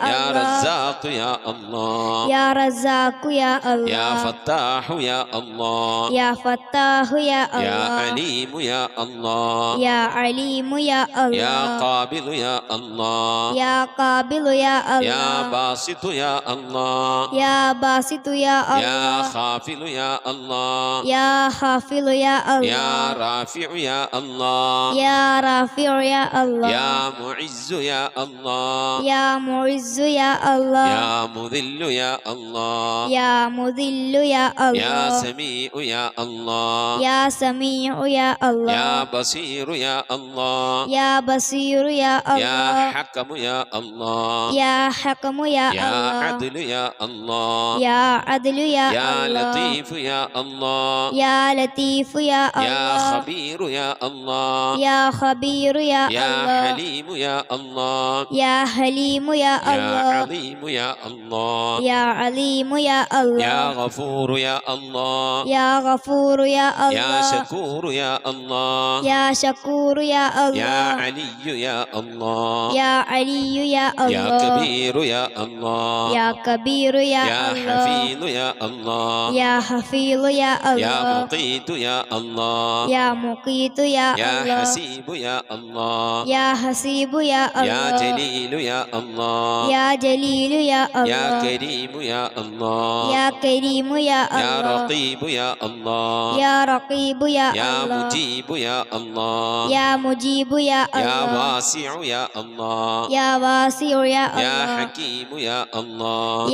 يا رزاق يا الله يا فتاح يا الله يا عليم يا الله يا قابل يا الله يا باسط يا الله يا خافل يا الله يا رافع يا الله يا معز يا الله يا مذل يا الله يا سميع يا الله يا بصير يا الله يا حكم يا الله يا عدل يا الله يا لطيف يا الله يا خبير يا الله يا حليم يا الله يا عظيم يا الله يا غفور يا الله يا شكور يا الله يا علي يا الله يا كبير يا الله يا حفيظ يا الله يا مقيت يا الله يا حسيب يا الله يا جليل يا الله يا كريم يا الله يا رقيب يا الله يا مجيب يا الله يا واسع يا الله يا حكيم يا الله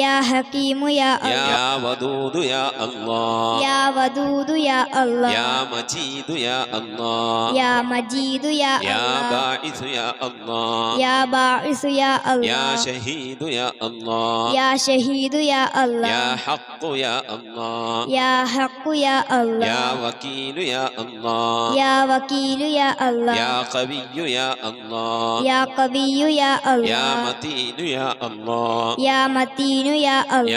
يا ودود يا الله يا مجيد يا الله يا باعث يا الله يا شهيد يا الله يا حق يا الله يا وكيل يا الله يا قوي يا الله يا متين يا الله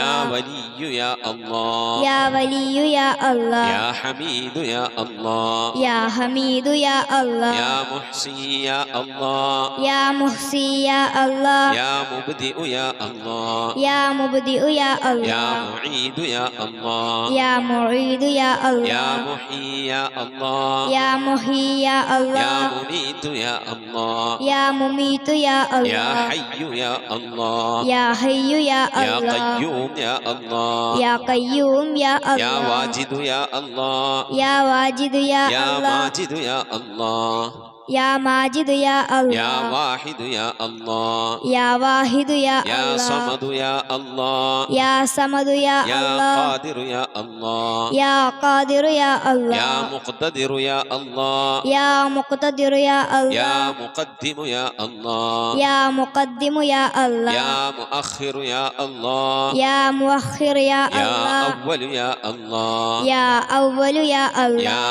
يا ولي يا الله يا حميد يا الله يا محصي يا الله يا مبدئ يا الله يا معيد يا الله يا محيي يا الله يا مميت يا الله يا حي يا الله يا قيوم يا الله يا واجد يا الله يا ماجد يا الله يا ماجد يا الله يا واحد يا الله يا واحد يا يا الله صمد يا الله يا صمد يا يا الله قادر يا الله يا قادر يا الله يا مقتدر يا الله يا مقتدر يا الله يا مقدم يا الله يا مقدم يا الله يا مؤخر يا الله يا مؤخر يا يا الله أول يا الله يا أول يا الله يا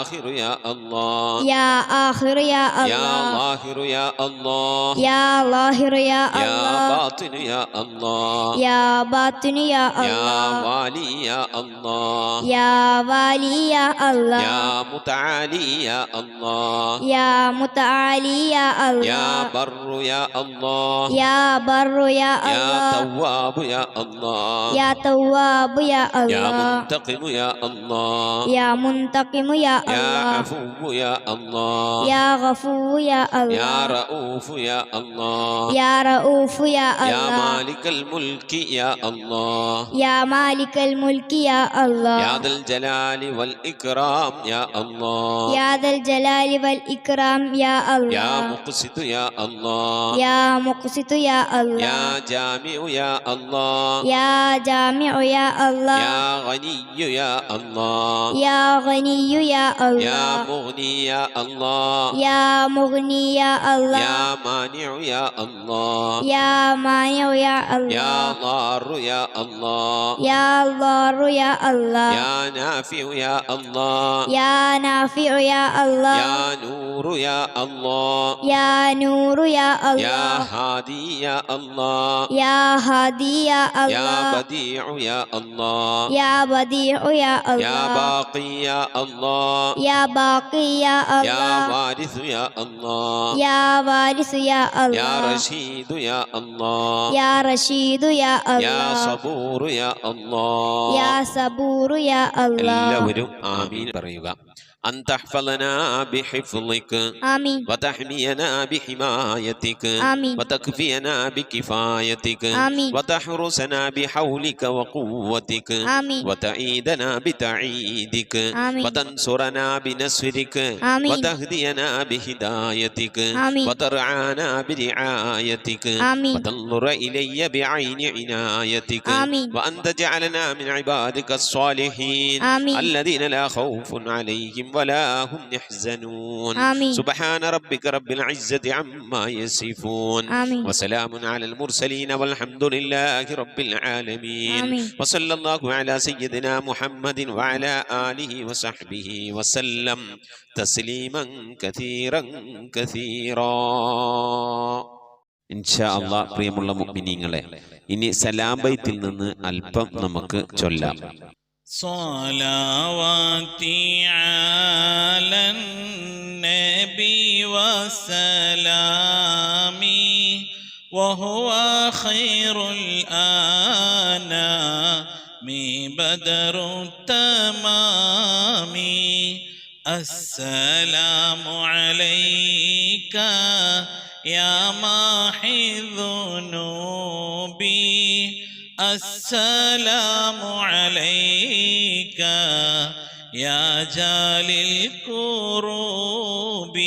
آخر يا الله يا آخر يا يا الله ظاهر يا الله يا ظاهر يا يا الله باطن يا الله يا باطن يا يا الله والي يا الله يا والي يا الله يا متعالي يا الله يا متعالي يا الله يا بر يا الله يا بر يا يا الله تواب يا الله يا تواب يا يا الله منتقم يا الله يا منتقم يا يا الله عفو يا الله يا غفور يا يا الله رؤوف يا الله يا رؤوف يا يا الله مالك الملك يا الله يا مالك الملك يا الله يا ذا الجلال والإكرام يا الله يا ذا الجلال والإكرام يا الله يا مقسط يا الله يا مقسط يا الله يا جامع يا الله يا جامع يا الله يا غني يا الله يا غني يا يا الله مغني يا الله يا مغني يا الله يا مانع يا الله يا مانع يا يا الله ضار يا الله يا ضار يا الله يا نافع يا الله يا نافع يا الله يا نور يا الله يا نور يا يا الله هادي يا الله يا هادي يا يا الله بديع يا الله يا بديع يا يا الله باقي يا الله يا باقي يا يا الله وارث يا الله يا وارث يا يا الله رشيد يا الله يا رشيد يا يا الله صبور يا الله يا صبور يا الله എല്ലാവരും ആമീൻ പറയുക. أن تحفظنا بحفظك آمين وتحمينا بحمايتك آمين وتكفينا بكفايتك آمين وتحرسنا بحولك وقوتك آمين وتعيدنا بتعيدك آمين وتنصرنا بنصرك آمين وتهدينا بهدايتك آمين وترعانا برعايتك آمين وتنظر إلي بعين عنايتك آمين وأن تجعلنا من عبادك الصالحين آمين الذين لا خوف عليهم ولا هم يحزنون آمين سبحان ربك رب العزة عما يصفون آمين وسلام على المرسلين والحمد لله رب العالمين آمين وصلى الله على سيدنا محمد وعلى آله وصحبه وسلم تسليما كثيرا كثيرا ഇൻഷാ അല്ലാഹ്. പ്രിയമുള്ള മുഅ്മിനീങ്ങളെ, ഇനി സലാം ബൈത്തിൽ നിന്ന് അല്പം നമുക്ക് ചൊല്ലാം. صلواتي على النبي وسلامي وهو خير الأنام بدر التمام السلام عليك يا محي ذنوبي السلام عليك يا جالي الكروب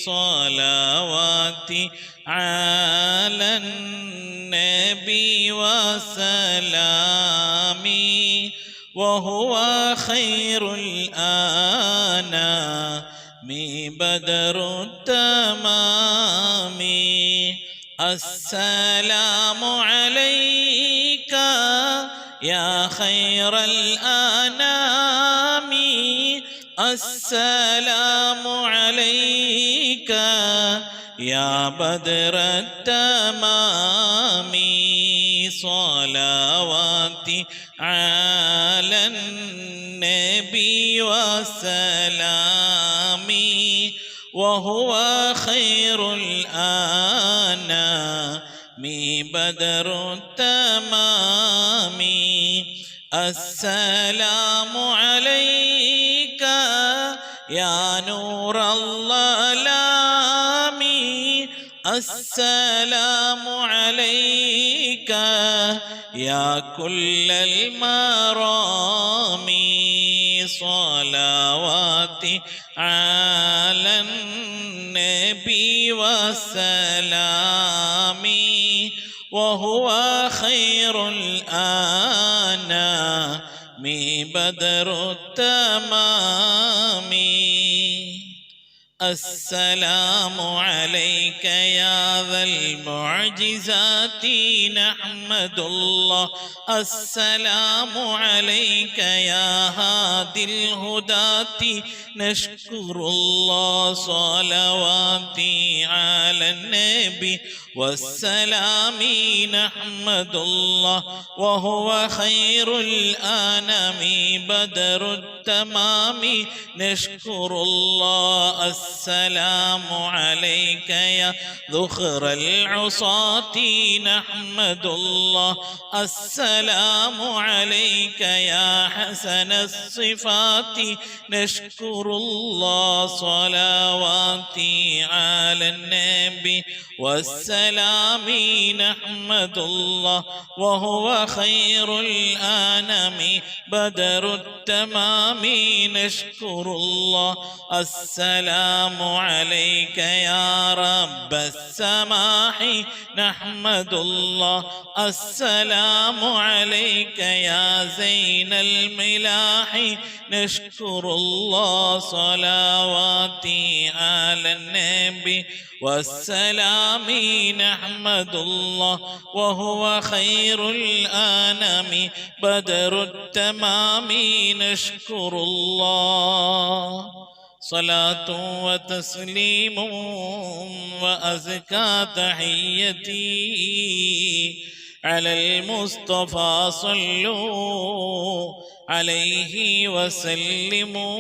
صلواتي على النبي وسلامي وهو خير الأنام بدر التمام السلام عليك يا خير الأنام السلام عليك يا بدر التمام صلواتي على النبي وسلامي وهو خير الأنام بدر التمام السلام عليك يا نور الظلام السلام عليك يا كل المرام صلواتي على النبي والسلام وهو خير الأنام بدر التمام السلام عليك يا ذا المعجزات نحمد الله السلام عليك يا هادي الهداة نشكر الله صلواتي على النبي والسلام نحمد الله وهو خير الأنام بدر التمام نشكر الله السلام عليك يا ذخر العصاة نحمد الله السلام عليك يا حسن الصفات نشكر الله صلواتي على النبي والسلام نحمد الله وهو خير الأنام بدر التمام نشكر الله السلام عليك يا رب السماح نحمد الله السلام عليك يا زين الملاح نشكر الله صلواتي على النبي والسلام نحمد الله وهو خير الأنام بدر التمام نشكر الله صلاة وتسليم وأزكى تحيتي على المصطفى صلوا عليه وسلموا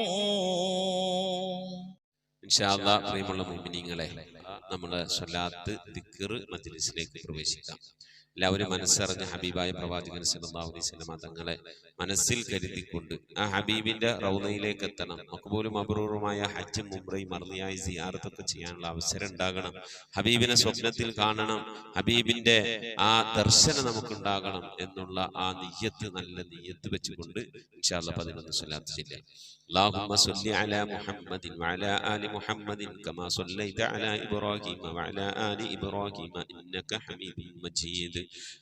ഇൻഷാ അല്ലാഹ് പ്രിയമുള്ള മുഅ്മിനീങ്ങളെ നമ്മുടെ സ്വലാത്ത് ദിക്ർ മജ്ലിസിലേക്ക് പ്രവേശിക്കാം. എല്ലാവരും മനസ്സറിഞ്ഞ ഹബീബായ പ്രവാചകൻ സല്ലല്ലാഹു അലൈഹി വസല്ലം തങ്ങളെ മനസ്സിൽ കരുതിക്കൊണ്ട് ആ ഹബീബിന്റെ റൗളയിലേക്ക് എത്തണം. മഖ്ബൂലും മബ്റൂറുമായ ഹജ്ജും ഉംറയും മർദിയായ സിയാറത്തൊക്കെ ചെയ്യാനുള്ള അവസരം ഉണ്ടാകണം. ഹബീബിനെ സ്വപ്നത്തിൽ കാണണം, ഹബീബിന്റെ ആ ദർശനം നമുക്കുണ്ടാകണം എന്നുള്ള ആ നിയ്യത്ത്, നല്ല നിയ്യത്ത് വെച്ചുകൊണ്ട് ഇൻഷാ അല്ലാഹ് 11 സ്വലാത്ത് ചൊല്ലാം. اللهم صل على محمد وعلى آل محمد كما صليت على إبراهيم وعلى آل إبراهيم إنك حميد مجيد.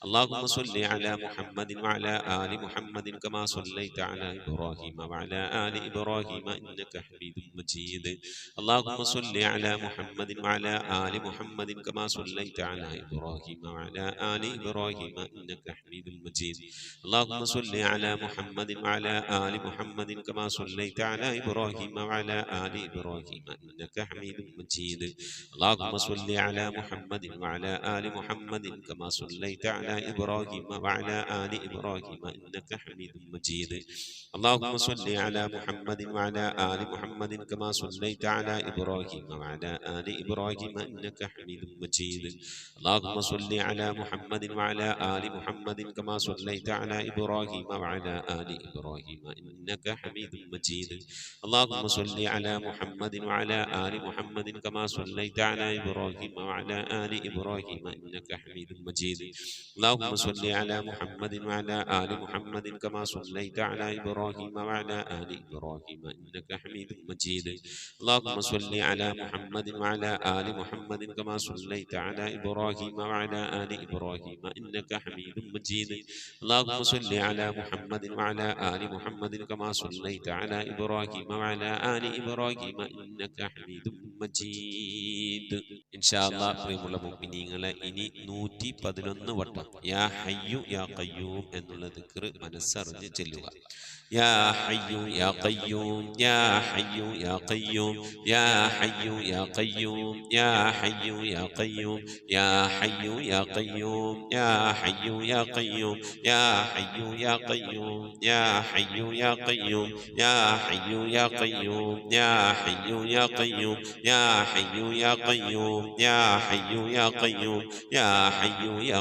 اللهم صل على محمد وعلى آل محمد كما صليت على إبراهيم وعلى آل إبراهيم إنك حميد مجيد. اللهم صل على محمد وعلى آل محمد كما صليت على إبراهيم وعلى آل إبراهيم إنك حميد مجيد. اللهم صل على محمد وعلى آل محمد كما صليت على إبراهيم وعلى آل إبراهيم إنك حميد مجيد. اللهم صل على محمد وعلى آل محمد كما صليت على إبراهيم وعلى آل إبراهيم إنك حميد مجيد. اللهم صل على محمد وعلى آل محمد كما صليت على إبراهيم وعلى آل إبراهيم إنك حميد مجيد. اللهم صل على محمد وعلى آل محمد كما صليت على إبراهيم وعلى آل إبراهيم إنك حميد مجيد. اللهم صل على محمد وعلى آل محمد كما صليت على إبراهيم وعلى آل إبراهيم إنك حميد مجيد. اللهم صل على محمد وعلى آل محمد كما صليت على إبراهيم وعلى آل إبراهيم إنك حميد مجيد. اللهم صل على محمد وعلى آل محمد كما صليت على إبراهيم وعلى آل إبراهيم إنك حميد مجيد. اللهم صل على محمد وعلى آل محمد كما صليت على إبراهيم وعلى آل إبراهيم إنك حميد مجيد. إن شاء الله പ്രിയമുള്ള മുഅ്മിനീങ്ങളെ, ഇനി 111 വട്ടം യാ ഹയ്യു യാ ഖയ്യൂം എന്നുള്ള ദിക്ർ മനസ്സറിഞ്ഞ് ചൊല്ലുക. يا حي يا قيوم يا حي يا قيوم يا حي يا قيوم يا حي يا قيوم يا حي يا قيوم يا حي يا قيوم يا حي يا قيوم يا حي يا قيوم يا حي يا قيوم يا حي يا قيوم يا حي يا قيوم يا حي يا قيوم يا حي يا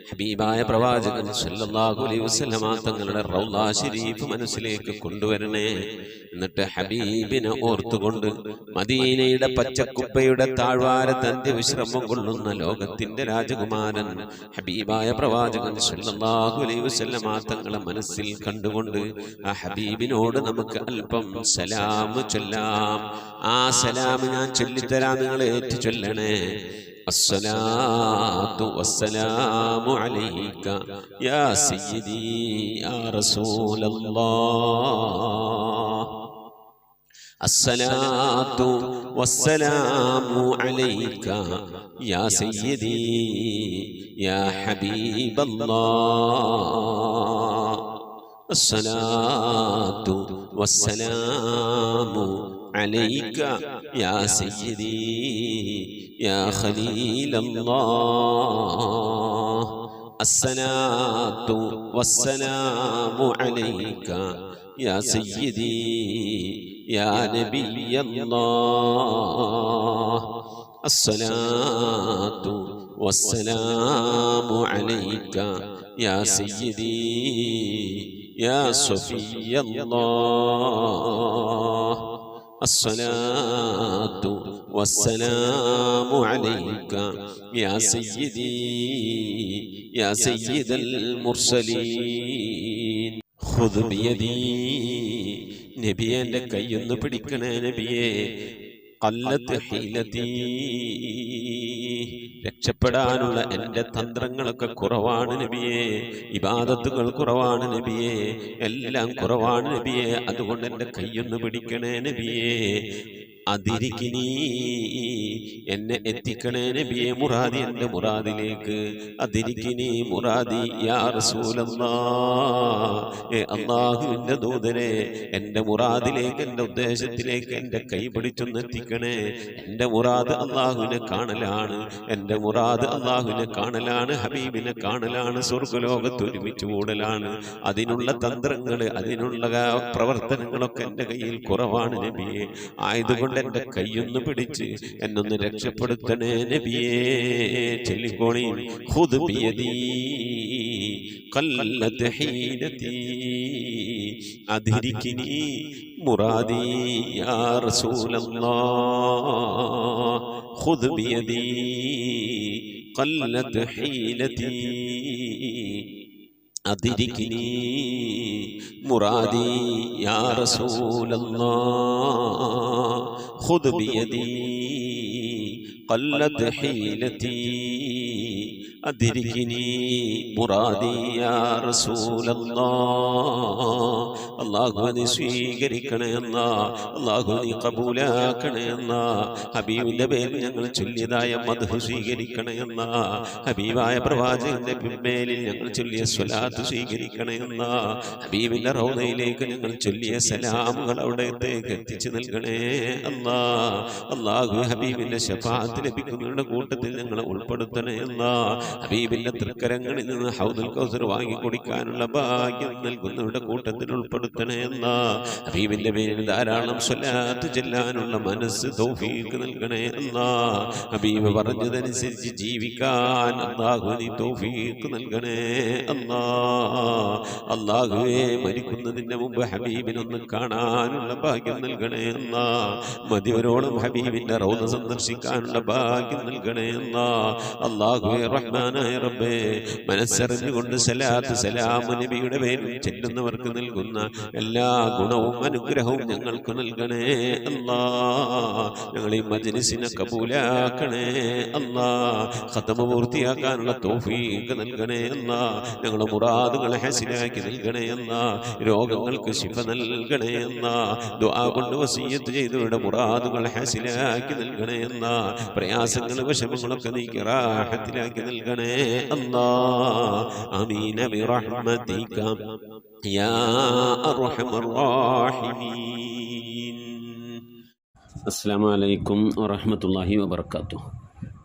ഹബീബായ പ്രവാചകൻ സല്ലല്ലാഹു അലൈഹി വസല്ലമ തങ്ങളുടെ റൗള ശരീഫ് മനസ്സിലേക്ക് കൊണ്ടുവരണേ. എന്നിട്ട് ഹബീബിനെ ഓർത്തുകൊണ്ട് മദീനയുടെ പച്ചക്കുപ്പയുടെ താഴ്വാരത്ത് അന്ത്യവിശ്രമം കൊള്ളുന്ന ലോകത്തിന്റെ രാജകുമാരൻ ഹബീബായ പ്രവാചകൻ സല്ലല്ലാഹു അലൈഹി വസല്ലമ തങ്ങളെ മനസ്സിൽ കണ്ടുകൊണ്ട് ആ ഹബീബിനോട് നമുക്ക് അല്പം സലാം ചൊല്ലാം. ആ സലാം ഞാൻ ചൊല്ലിത്തരാം, നിങ്ങൾ ഏറ്റു ചൊല്ലണേ. അസ്സലാത്തു വസ്സലാമു അലൈക യാ സയ്യിദി യാ റസൂലല്ലാഹ്. അസ്സലാത്തു വസ്സലാമു അലൈക യാ സയ്യിദി യാ ഹബീബല്ലാഹ്. അസ്സലാത്തു വസ്സലാമു അലൈക യാ സയ്യിദി യാ ഖലീലല്ലാഹ്. അസ്സലാത്തു വസ്സലാമു അലൈക യാ സയ്യിദി യാ നബിയല്ലാഹ്. അസ്സലാത്തു വസ്സലാമു അലൈക യാ സയ്യിദി യാ സഫിയല്ലാഹ്. അസ്സലാത്തു വസ്സലാമു അലൈക യാ സയ്യിദി യാ സയ്യിദൽ മുർസലീൻ. ഖുദ് ബിയദി, നബിയെ എൻ്റെ കൈയൊന്ന് പിടിക്കണേ നബിയെ. ഖല്ലത്ത് ഹീലതി, രക്ഷപ്പെടാനുള്ള എൻ്റെ തന്ത്രങ്ങളൊക്കെ കുറവാണ് നബിയെ. ഇബാദത്തുകൾ കുറവാണ് നബിയെ, എല്ലാം കുറവാണ് നബിയെ. അതുകൊണ്ട് എൻ്റെ കൈയൊന്ന് പിടിക്കണേ നബിയെ. അതിരിക്കിനി, എന്നെ എത്തിക്കണേ നബിയെ മുറാദി, എൻ്റെ മുറാദിലേക്ക്. അതിരിക്കിനി മുറാദി യാ റസൂലല്ലാഹ്. അല്ലാഹുവിൻ്റെ ദൂതനെ, എൻ്റെ മുറാദിലേക്ക്, എൻ്റെ ഉദ്ദേശത്തിലേക്ക് എൻ്റെ കൈ പിടിച്ചൊന്ന് എത്തിക്കണേ. എൻ്റെ മുറാദ് അല്ലാഹുവിനെ കാണലാണ്, എൻ്റെ മുറാദ് അല്ലാഹുവിനെ കാണലാണ്, ഹബീബിനെ കാണലാണ്, സ്വർഗ്ഗലോകത്ത് ഒരുമിച്ച് കൂടലാണ്. അതിനുള്ള തന്ത്രങ്ങൾ, അതിനുള്ള പ്രവർത്തനങ്ങളൊക്കെ എൻ്റെ കയ്യിൽ കുറവാണ് നബിയെ. ആയതുകൊണ്ട് എൻ്റെ കൈയൊന്ന് പിടിച്ച് എന്നൊന്ന് രക്ഷപ്പെടുത്തണേ നബിയേ. ചൊല്ലിക്കോണി. ഖുദ് ബിയദി ഖല്ലത്ത് ഹീലതി അദ്രികിനി മുറാദി യാ റസൂലല്ലാഹ്. ഖുദ് ബിയദി ഖല്ലത്ത് ഹീലതി അദ്രികിനി മുറാദി യാ റസൂലല്ലാഹ്. ഖുദ് ബിയദി ഖല്ലത്ത് ഹീലതി അദ്രികിനി മുറാദി യാ റസൂലല്ലാഹ്. അല്ലാഹു നീ സ്വീകരിക്കണേ അല്ലാ, അല്ലാഹു നീ കബൂലാക്കണേ അല്ലാ. ഹബീബിന്റെ പേരിൽ ഞങ്ങൾ ചൊല്ലിയതായ മദ്ഹ് സ്വീകരിക്കണേ അല്ലാ. ഹബീബായ പ്രവാചകന്റെ മേലിൽ ഞങ്ങൾ ചൊല്ലിയ സ്വലാത്ത് സ്വീകരിക്കണേ അല്ലാ. ഹബീബിന്റെ റൗദയിലേക്ക് ഞങ്ങൾ ചൊല്ലിയ സലാമുകൾ അവിടത്തേക്ക് എത്തിച്ചു നൽകണേ അല്ലാ. അല്ലാഹു ഹബീബിന്റെ ശഫാഅത്ത് ലഭിക്കുന്നവരുടെ കൂട്ടത്തിൽ ഞങ്ങളെ ഉൾപ്പെടുത്തണേ അല്ലാ. ഹബീബിന്റെ തൃക്കരങ്ങളിൽ നിന്ന് ഹൗദുൽ കൗസർ വാങ്ങി കുടിക്കാനുള്ള ഭാഗ്യം നൽകുന്നവരുടെ കൂട്ടത്തിൽ ഉൾപ്പെടുത്തണേ അല്ലാ. ഹബീബിന്റെ പേരിൽ ധാരാളം സ്വലാത്ത് ചെല്ലാനുള്ള മനസ്സ് തൗഫീഖ് നൽകണേ അല്ലാ. ഹബീബ് പറഞ്ഞതനുസരിച്ച് ജീവിക്കാൻ അല്ലാഹു നീ തൗഫീഖ് നൽകണേ അല്ലാ. അല്ലാഹുവേ, മരിക്കുന്നതിന്റെ മുമ്പ് ഹബീബിനൊന്ന് കാണാനുള്ള ഭാഗ്യം നൽകണേ അല്ലാ. മതിവരോളം ഹബീബിന്റെ റൗദ സന്ദർശിക്കാനുള്ള ഭാഗ്യം നൽകണേ അല്ലാ. അല്ലാഹുവേ റഹ്മാനായ റബ്ബേ, മനസ്സറിഞ്ഞുകൊണ്ട് സലാത്ത് സലാം നബിയുടെ പേരിൽ ചെല്ലുന്നവർക്ക് നൽകുന്ന എല്ലാ ഗുണവും അനുഗ്രഹവും ഞങ്ങൾക്ക് നൽകണേ അല്ലാ. ഞങ്ങൾ ഈ മജ്‌ലിസിനെ കബൂലാക്കണേ അല്ലാ. ഖത്മ പൂർത്തിയാക്കാനുള്ള തൗഫീഖ് നൽകണേ അല്ലാ. ഞങ്ങളുടെ മുറാദുകളെ ഹസിലാക്കി നൽകണേ അല്ലാ. രോഗങ്ങൾക്ക് ശിഫ നൽകണേ അല്ലാ. ദുആ കൊണ്ട് വസിയ്യത്ത് ചെയ്തവരുടെ മുറാദുകൾ ഹസിലാക്കി നൽകണേ അല്ലാ. പ്രയാസങ്ങൾ വിഷമങ്ങളൊക്കെ നീക്കി റാഹത്തിലാക്കി നൽകണേ അല്ലാ. ആമീൻ ബിറഹ്മതിക യാ അർഹമർ റഹീമീൻ. അസ്സലാമു അലൈക്കും വറഹ്മത്തുള്ളാഹി വബറകാതുഹു.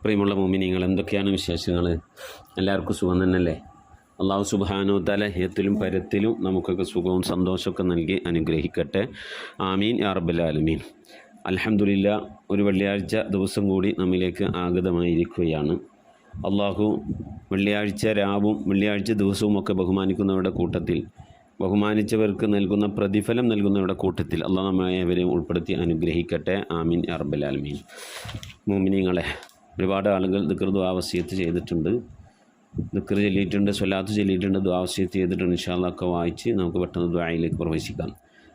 പ്രിയമുള്ള മുഅ്മിനീങ്ങൾ, എന്തൊക്കെയാണ് വിശേഷങ്ങൾ? എല്ലാവർക്കും സുഖം തന്നെയല്ലേ? അല്ലാഹു സുബ്ഹാനഹു തആല ഹയത്തിലും പരത്തിലും നമുക്കൊക്കെ സുഖവും സന്തോഷമൊക്കെ നൽകി അനുഗ്രഹിക്കട്ടെ. ആമീൻ യാ റബ്ബൽ ആലമീൻ. അൽഹംദുലില്ലാ, ഒരു വെള്ളിയാഴ്ച ദിവസം കൂടി നമ്മിലേക്ക് ആഗതമായിരിക്കുകയാണ്. അള്ളാഹു വെള്ളിയാഴ്ച രാവും വെള്ളിയാഴ്ച ദിവസവും ഒക്കെ ബഹുമാനിക്കുന്നവരുടെ കൂട്ടത്തിൽ, ബഹുമാനിച്ചവർക്ക് നൽകുന്ന പ്രതിഫലം നൽകുന്നവരുടെ കൂട്ടത്തിൽ അള്ളാഹു നമ്മെ ഏവരെയും ഉൾപ്പെടുത്തി അനുഗ്രഹിക്കട്ടെ. ആമീൻ യാ റബ്ബൽ ആലമീൻ. മുഅ്മിനീങ്ങളെ, ഒരുപാട് ആളുകൾ ദിക്ർ ദുആ വസിയത്ത് ചെയ്തിട്ടുണ്ട്, ദിക്ർ ചൊല്ലിയിട്ടുണ്ട്, സ്വലാത്ത് ചൊല്ലിയിട്ടുണ്ട്, ദുആ വസിയത്ത് ചെയ്തിട്ടുണ്ട്. ഇൻഷാ അല്ലാഹ് ഒക്കെ വായിച്ച് നമുക്ക് പെട്ടെന്ന് ദുആയിലേക്ക് പ്രവേശിക്കാം.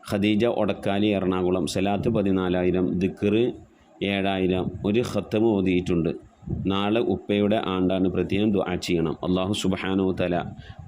ഖദീജ ഒടക്കാലി എറണാകുളം, സ്വലാത്ത് 14,000, ദിക്ർ 7,000, ഒരു ഖത്തം ഓതിയിട്ടുണ്ട്. നാളെ ഉപ്പയുടെ ആണ്ടാണ്, പ്രത്യേകം ദുആ ചെയ്യണം. അല്ലാഹു സുബ്ഹാനഹു വ തആല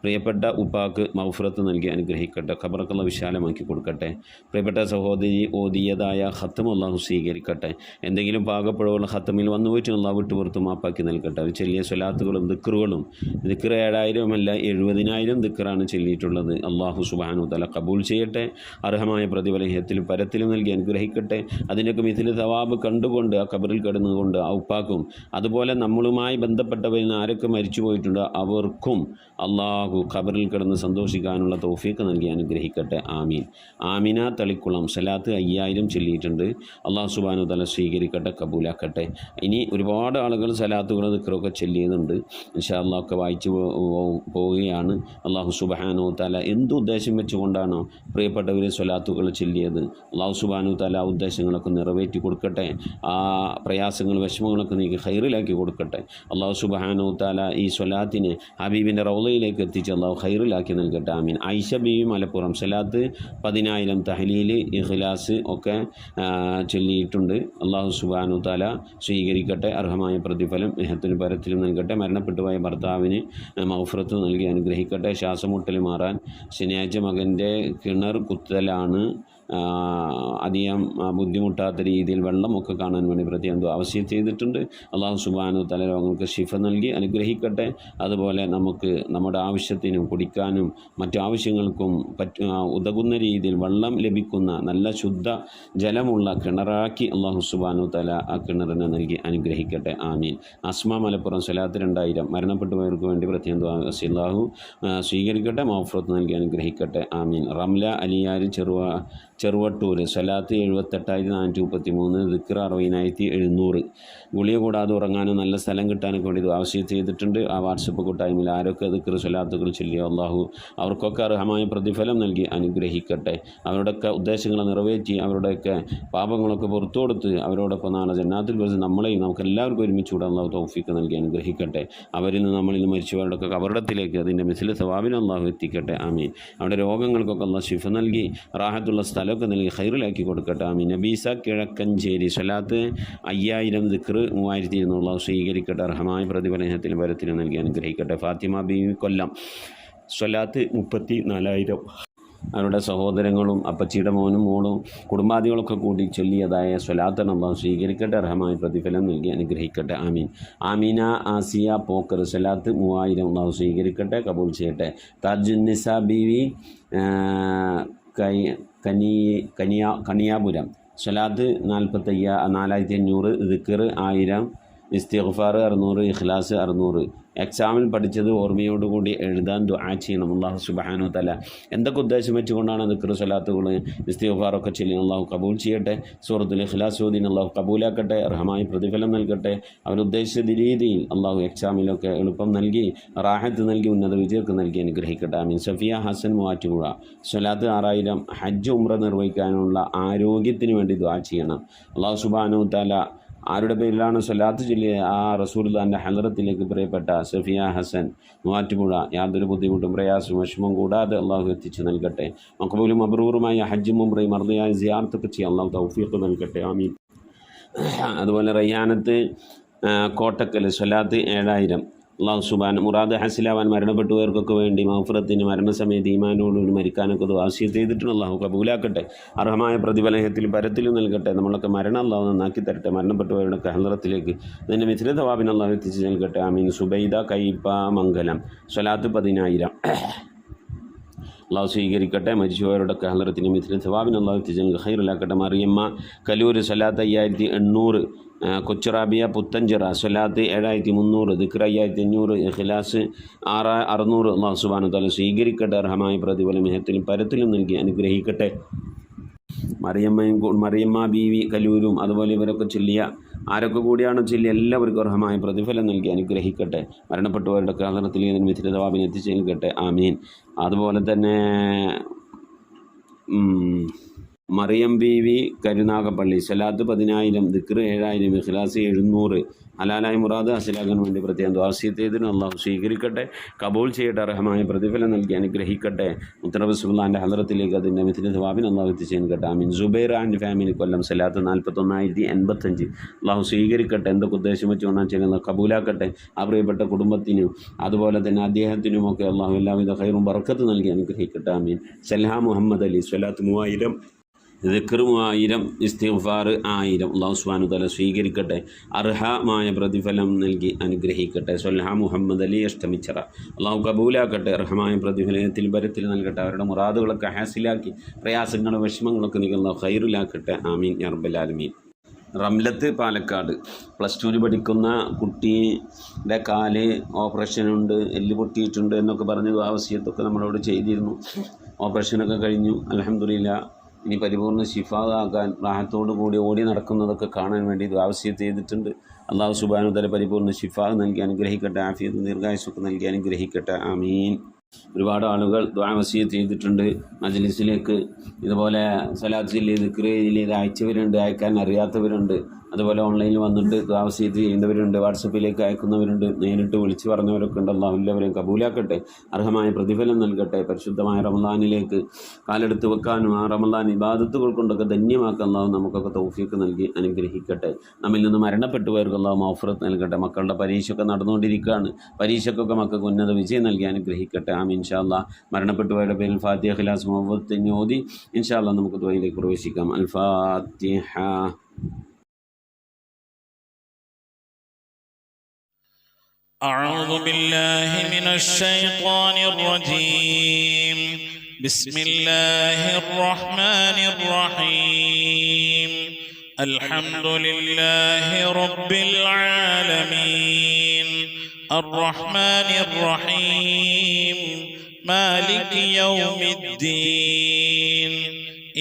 പ്രിയപ്പെട്ട ഉപ്പാക്ക് മഗ്ഫിറത്ത് നൽകി അനുഗ്രഹിക്കട്ടെ, ഖബറക്കല്ലാഹു വിശാലമാക്കി കൊടുക്കട്ടെ. പ്രിയപ്പെട്ട സഹോദരി ഓതിയതായ ഖത്തം അല്ലാഹു സ്വീകരിക്കട്ടെ. എന്തെങ്കിലും പാകപ്പിഴവുള്ള ഖത്തമിൽ വന്നു പോയിട്ട് അല്ലാഹു വിട്ടുപുറത്ത് മാപ്പാക്കി നൽകട്ടെ. അവർ ചെല്ലിയ സ്വലാത്തുകളും ദിക്റുകളും, ദിക്ർ 7,000 അല്ല 70,000 ദിക്റാണ് ചൊല്ലിയിട്ടുള്ളത്. അല്ലാഹു സുബ്ഹാനഹു വ തആല കബൂൽ ചെയ്യട്ടെ, അർഹമായ പ്രതിഫലം ഇഹത്തിലും പരത്തിലും നൽകി അനുഗ്രഹിക്കട്ടെ. അതിൻ്റെയൊക്കെ മിഥില് സവാബ് കണ്ടുകൊണ്ട് ആ ഖബറിൽ കിടന്നുകൊണ്ട് ആ ഉപ്പാക്കും അതുപോലെ നമ്മളുമായി ബന്ധപ്പെട്ടവരിൽ നിന്ന് ആരൊക്കെ മരിച്ചു പോയിട്ടുണ്ട് അവർക്കും അള്ളാഹു ഖബറിൽ കിടന്ന് സന്തോഷിക്കാനുള്ള തൗഫീഖ് നൽകി അനുഗ്രഹിക്കട്ടെ. ആമീൻ. ആമിന തളിക്കുളം, സ്വലാത്ത് 5,000 ചൊല്ലിയിട്ടുണ്ട്. അള്ളാഹു സുബ്ഹാനഹു വ തആല സ്വീകരിക്കട്ടെ, കബൂലാക്കട്ടെ. ഇനി ഒരുപാട് ആളുകൾ സ്വലാത്തുകൾ ദിക്റൊക്കെ ചൊല്ലിയതുണ്ട്. ഇൻഷാ അല്ലാഹ് ഒക്കെ വായിച്ചു പോവുകയാണ്. അള്ളാഹു സുബ്ഹാനഹു വ തആല എന്ത് ഉദ്ദേശം വെച്ചുകൊണ്ടാണോ പ്രിയപ്പെട്ടവർ സ്വലാത്തുകൾ ചൊല്ലിയത്, അള്ളാഹു സുബ്ഹാനഹു വ തആല ആ ഉദ്ദേശങ്ങളൊക്കെ നിറവേറ്റി കൊടുക്കട്ടെ. ആ പ്രയാസങ്ങൾ വിഷമങ്ങളൊക്കെ നീക്കി ഖൈറിലാക്കി കൊടുക്കട്ടെ. അള്ളാഹു സുബ്ഹാനഹു വ തആല ഈ സ്വലാത്തിനെ ഹബീബിൻ്റെ റൗളയിലേക്ക് എത്തിച്ച് അള്ളാഹു ഖൈറിലാക്കി നൽകട്ടെ. ആമീൻ. ആയിഷ ബീവി മലപ്പുറം, സ്വലാത്ത് 10,000, തഹ്ലീൽ ഇഖ്ലാസ് ഒക്കെ ചൊല്ലിയിട്ടുണ്ട്. അള്ളാഹു സുബ്ഹാനഹു വ തആല സ്വീകരിക്കട്ടെ, അർഹമായ പ്രതിഫലം ഇഹത്തിലും പരത്തിലും നൽകട്ടെ. മരണപ്പെട്ടുപോയ ഭർത്താവിന് മഗ്ഫിറത്ത് നൽകി അനുഗ്രഹിക്കട്ടെ. ശ്വാസമുട്ടൽ മാറാൻ ശനിയാഴ്ച മകൻ്റെ കിണർ കുത്തലാണ്, അധികം ബുദ്ധിമുട്ടാത്ത രീതിയിൽ വെള്ളമൊക്കെ കാണാൻ വേണ്ടി പ്രത്യേകം ആവശ്യം ചെയ്തിട്ടുണ്ട്. അള്ളാഹു സുബ്ഹാനഹു വ തആല രോഗങ്ങൾക്ക് ശിഫ നൽകി അനുഗ്രഹിക്കട്ടെ. അതുപോലെ നമുക്ക് നമ്മുടെ ആവശ്യത്തിനും കുടിക്കാനും മറ്റു ആവശ്യങ്ങൾക്കും ഉതകുന്ന രീതിയിൽ വെള്ളം ലഭിക്കുന്ന നല്ല ശുദ്ധ ജലമുള്ള കിണറാക്കി അള്ളാഹു സുബ്ഹാനഹു വ തആല ആ കിണറിനെ നൽകി അനുഗ്രഹിക്കട്ടെ. ആമീൻ. അസ്മ മലപ്പുറം, സ്വലാത്ത് 2,000, മരണപ്പെട്ടുപോയവർക്ക് വേണ്ടി പ്രത്യേകം അള്ളാഹു സ്വീകരിക്കട്ടെ, മഗ്ഫിറത്ത് നൽകി അനുഗ്രഹിക്കട്ടെ. ആമീൻ. റംല അലിയാർ ചെറുവട്ടൂർ, സ്വലാത്ത് 78,433, ദിക്ർ 60,700. ഗുളിക കൂടാതെ ഉറങ്ങാനും നല്ല സ്ഥലം കിട്ടാനൊക്കെ വേണ്ടി ആവശ്യം ചെയ്തിട്ടുണ്ട്. ആ വാട്സപ്പ് കൂട്ടായ്മയിൽ ആരൊക്കെ ദിക്ർ സ്വലാത്തുകൾ ചൊല്ലിയോ അള്ളാഹു അവർക്കൊക്കെ അർഹമായ പ്രതിഫലം നൽകി അനുഗ്രഹിക്കട്ടെ. അവരുടെയൊക്കെ ഉദ്ദേശങ്ങൾ നിറവേറ്റി അവരുടെയൊക്കെ പാപങ്ങളൊക്കെ പുറത്തു കൊടുത്ത് അവരോടൊപ്പം നാളെ ജന്നാത്തുൽ ഫിർദൗസ് നമ്മളെയും നമുക്ക് എല്ലാവർക്കും ഒരുമിച്ചുകൂടെ അള്ളാഹു തൗഫീഖ് നൽകി അനുഗ്രഹിക്കട്ടെ. അവരിൽ നിന്ന് നമ്മളിൽ നിന്ന് മരിച്ചവരുടെയൊക്കെ കബറിടത്തിലേക്ക് അതിൻ്റെ മിസ്ല സവാബിന് അള്ളാഹു എത്തിക്കട്ടെ. ആമീൻ. അവരുടെ രോഗങ്ങൾക്കൊക്കെ അള്ളാഹു ശിഫ നൽകി റാഹത്തുള്ള സ്ഥലമൊക്കെ നൽകി ഖൈറിലാക്കി കൊടുക്കട്ടെ. ആമീൻ. നബീസ കിഴക്കഞ്ചേരി, സ്വലാത്ത് 5,000, ദിക്ർ 3,200. അള്ളാഹു സ്വീകരിക്കട്ടെ, അർഹമായ പ്രതിഫലത്തിലും വരത്തിലും നൽകി അനുഗ്രഹിക്കട്ടെ. ഫാത്തിമ ബീവി കൊല്ലം, സ്വലാത്ത് 34,000. അവരുടെ സഹോദരങ്ങളും അപ്പച്ചിയുടെ മോനും മോളും കുടുംബാദികളൊക്കെ കൂടി ചൊല്ലിയതായ സ്വലാത്താണ് അള്ളാഹു സ്വീകരിക്കട്ടെ, അർഹമായ പ്രതിഫലം നൽകി അനുഗ്രഹിക്കട്ടെ. ആമീൻ. ആമീന ആസിയ പോക്കർ, സ്വലാത്ത് 3,000. അള്ളാഹു സ്വീകരിക്കട്ടെ, കബൂൽ ചെയ്യട്ടെ. താജുന്നിസ ബീവി കനിയാപുരം, സ്വലാത്ത് 4,500, ദിക്ർ 1000, ഇസ്തിഗ്ഫാർ 600, ഇഖ്ലാസ് 600. എക്സാമിൽ പഠിച്ചത് ഓർമ്മയോടുകൂടി എഴുതാൻ ദുആ ചെയ്യണം. അള്ളാഹു സുബ്ഹാനഹു വ തആല എന്തൊക്കെ ഉദ്ദേശം വെച്ചുകൊണ്ടാണ് ദിക്ർ സ്വലാത്തുകൾ ഇസ്തിഗ്ഫാറൊക്കെ ചെയ്യുന്നത് അള്ളാഹു കബൂൽ ചെയ്യട്ടെ. സൂറത്തുൽ ഇഖ്ലാസ് ഓതിന് അള്ളാഹു കബൂലാക്കട്ടെ, അർഹമായ പ്രതിഫലം നൽകട്ടെ. അവരുദ്ദേശിച്ച രീതിയിൽ അള്ളാഹു എക്സാമിലൊക്കെ എളുപ്പം നൽകി റാഹത്ത് നൽകി ഉന്നത വിജയമൊക്കെ നൽകി അനുഗ്രഹിക്കട്ടെ. ആമീൻ. സഫിയ ഹസൻ മൂവാറ്റുപുഴ, സ്വലാത്ത് 6,000, ഹജ്ജ് ഉംറ നിർവഹിക്കാനുള്ള ആരോഗ്യത്തിന് വേണ്ടി ദുആ ചെയ്യണം. അള്ളാഹു സുബ്ഹാനഹു വ തആല ആരുടെ പേരിലാണ് സ്വലാത്ത് ചൊല്ലിയ ആ റസൂലുള്ളാഹിന്റെ ഹളറത്തിലേക്ക് പ്രിയപ്പെട്ട സഫിയ ഹസൻ മൂവാറ്റുപുഴ യാതൊരു ബുദ്ധിമുട്ടും പ്രയാസവും വിഷമവും കൂടാതെ അള്ളാഹു എത്തിച്ചു നൽകട്ടെ. മഖബൂലും മബ്റൂറുമായ ഹജ്ജും ഉംറയും മർദിയായ സിയാറത്തൊക്കെ ചെയ്യാൻ അള്ളാഹു തൗഫീഖ് നൽകട്ടെ. ആമീൻ. അതുപോലെ റയ്യാനത്ത് കോട്ടക്കൽ, സ്വലാത്ത് 7,000. അള്ളാഹു സുബ്ഹാന മുറാദ് ഹസിലാവാൻ മരണപ്പെട്ടുപോയവർക്കൊക്കെ വേണ്ടി മഗ്ഫിറത്തിന് മരണസമയത്ത് ഈമാനോടുകൂടി മരിക്കാനൊക്കെ ആവശ്യം ചെയ്തിട്ടുണ്ട്. അള്ളാഹു കബൂലാക്കട്ടെ, അർഹമായ പ്രതിഫലത്തിലും പരത്തിലും നൽകട്ടെ. നമ്മളൊക്കെ മരണം അള്ളാഹു നന്നാക്കി തരട്ടെ. മരണപ്പെട്ടുപോയവരുടെ ഹളറത്തിലേക്ക് അതിൻ്റെ മിഥില തവാബിന് അള്ളാഹു എത്തിച്ച് നൽകട്ടെ. ആമീൻ. സുബൈദ കൈപ്പ മംഗലം, സ്വലാത്ത് 10,000. അള്ളാഹു സ്വീകരിക്കട്ടെ. മരിച്ചുപോയവരുടെ ഹളറത്തിന് മിഥില തവാബിന് അള്ളാഹു എത്തിച്ച് ഖൈറിലാക്കട്ടെ. മറിയമ്മ കലൂർ, സ്വലാത്ത് 5,800. കൊച്ചുറാബിയ പുത്തഞ്ചിറ, സ്വലാത്ത് 7,300, ദിക്ർ 5,500, ഇഖ്ലാസ് 600. അല്ലാഹു സുബ്ഹാനഹു വ തആല സ്വീകരിക്കട്ടെ, അർഹമായ പ്രതിഫലം ഇഹത്തിലും പരത്തിലും നൽകി അനുഗ്രഹിക്കട്ടെ. മറിയമ്മ ബീവി കലൂരും അതുപോലെ ഇവരൊക്കെ ചൊല്ലിയ ആരൊക്കെ കൂടിയാണോ ചൊല്ലി എല്ലാവർക്കും അർഹമായ പ്രതിഫലം നൽകി അനുഗ്രഹിക്കട്ടെ. മരണപ്പെട്ടവരുടെ കാലത്തിൽ ഇതിന് മിഥില തവാബിന് എത്തിച്ചേൽക്കട്ടെ. ആമീൻ. അതുപോലെ തന്നെ മറിയം ബീവി കരുനാഗപ്പള്ളി സലാത്ത് 10,000, ദിക്ർ 7,000, ഇഖ്ലാസ് 700, ഹലാലായ മുറാദ് ഹസിലാക്കാൻ വേണ്ടി പ്രത്യേകം ദുആ ചെയ്തതിന് അള്ളാഹു സ്വീകരിക്കട്ടെ, കബൂൽ ചെയ്യട്ടെ, അർഹമായ പ്രതിഫലം നൽകി അനുഗ്രഹിക്കട്ടെ. മുത്തനബി റസൂലുള്ളാഹിന്റെ ഹദ്റത്തിലേക്ക് അതിൻ്റെ മിഥില തവാബിന് അള്ളാഹു എത്തിച്ചേൽക്കട്ടെ. ആമീൻ. സുബൈർ ആൻഡ് ഫാമിലി കൊല്ലം സലാത്ത് 41,085 അള്ളാഹു സ്വീകരിക്കട്ടെ. എന്തൊക്കെ ഉദ്ദേശം വെച്ച് വന്നാൽ ചെയ്യുന്ന കബൂലാക്കട്ടെ. ആ പ്രിയപ്പെട്ട കുടുംബത്തിനും അതുപോലെ തന്നെ അദ്ദേഹത്തിനുമൊക്കെ അള്ളാഹു എല്ലാവിധ ഖൈറും ബർക്കത്ത് നൽകി അനുഗ്രഹിക്കട്ടെ. ആമീൻ. സൽഹാ മുഹമ്മദ് അലി സ്വലാത്ത് 3000, ദിക്ർ 1000, ഇസ്തിഗ്ഫാർ 1000 അല്ലാഹു സുബ്ഹാനഹു വതആല സ്വീകരിക്കട്ടെ, അർഹമായ പ്രതിഫലം നൽകി അനുഗ്രഹിക്കട്ടെ. സൽഹാ മുഹമ്മദ് അലി അഷ്ടമിച്ചറ അള്ളാഹു കബൂലാക്കട്ടെ, അർഹമായ പ്രതിഫലത്തിൽ ബരത്തിൽ നൽകട്ടെ, അവരുടെ മുറാദുകളൊക്കെ ഹാസിലാക്കി പ്രയാസങ്ങളും വിഷമങ്ങളൊക്കെ നീക്കി അല്ലാഹു ഖൈറിലാക്കട്ടെ. ആമീൻ യാ റബ്ബൽ ആലമീൻ. റംലത്ത് പാലക്കാട് +2 പഠിക്കുന്ന കുട്ടിയുടെ കാല് ഓപ്പറേഷനുണ്ട്, എല്ല് പൊട്ടിയിട്ടുണ്ട് എന്നൊക്കെ പറഞ്ഞ് ആവശ്യത്തൊക്കെ നമ്മളോട് ചെയ്തിരുന്നു. ഓപ്പറേഷനൊക്കെ കഴിഞ്ഞു, അൽഹംദുലില്ലാഹ്. ഇനി പരിപൂർണ്ണ ശിഫാകാൻ റാഹത്തോടു കൂടി ഓടി നടക്കുന്നതൊക്കെ കാണാൻ വേണ്ടി ആവശ്യം ചെയ്തിട്ടുണ്ട്. അള്ളാഹു സുബ്ഹാനഹു വ തആല പരിപൂർണ്ണ ശിഫാ നൽകി അനുഗ്രഹിക്കട്ടെ, ആഫിയത്ത് ദീർഘായുസ്സൊക്കെ നൽകി അനുഗ്രഹിക്കട്ടെ. ആമീൻ. ഒരുപാട് ആളുകൾ ദുആ വസിയത്ത് ചെയ്തിട്ടുണ്ട്. മജ്ലിസിലേക്ക് ഇതുപോലെ സലാത്ത് ചൊല്ലി ദിക്ർ ചൊല്ലി അയച്ചവരുണ്ട്, അയക്കാൻ അറിയാത്തവരുണ്ട്, അതുപോലെ ഓൺലൈനിൽ വന്നിട്ട് ദുആ വസിയത്ത് ചെയ്യുന്നവരുണ്ട്, വാട്സപ്പിലേക്ക് അയക്കുന്നവരുണ്ട്, നേരിട്ട് വിളിച്ചു പറഞ്ഞവരൊക്കെ ഉണ്ട്. അല്ലാഹു എല്ലാവരെയും കബൂലാക്കട്ടെ, അർഹമായ പ്രതിഫലം നൽകട്ടെ. പരിശുദ്ധമായ റമളാനിലേക്ക് കാലെടുത്ത് വെക്കാനും ആ റമളാൻ ഇബാദത്തുകൾ കൊണ്ടൊക്കെ ധന്യമാക്കാൻ അല്ലാഹു നമുക്കൊക്കെ തൗഫീഖ് നൽകി അനുഗ്രഹിക്കട്ടെ. നമ്മിൽ നിന്ന് മരണപ്പെട്ടുപോയവർക്ക് അല്ലാഹു മഗ്ഫിറത്ത് നൽകട്ടെ. മക്കളുടെ പരീക്ഷയൊക്കെ നടന്നുകൊണ്ടിരിക്കുകയാണ്, പരീക്ഷയ്ക്കൊക്കെ മക്കൾക്ക് ഉന്നത വിജയം നൽകി അനുഗ്രഹിക്കട്ടെ. ആമീൻ. ഇൻഷാ അല്ലാഹ് മരണപ്പെട്ടുപോയവരുടെ പേരിൽ ഫാത്തിഹ, ഇഖ്ലാസ്, മുഅവ്വദ് ഓതി ഇൻഷാ അല്ലാഹ് നമുക്ക് ദുആയിലേക്ക് പ്രവേശിക്കാം. അൽ ഫാത്തിഹ. أعوذ بالله من الشيطان الرجيم. بسم الله الرحمن الرحيم. الحمد لله رب العالمين الرحمن الرحيم مالك يوم الدين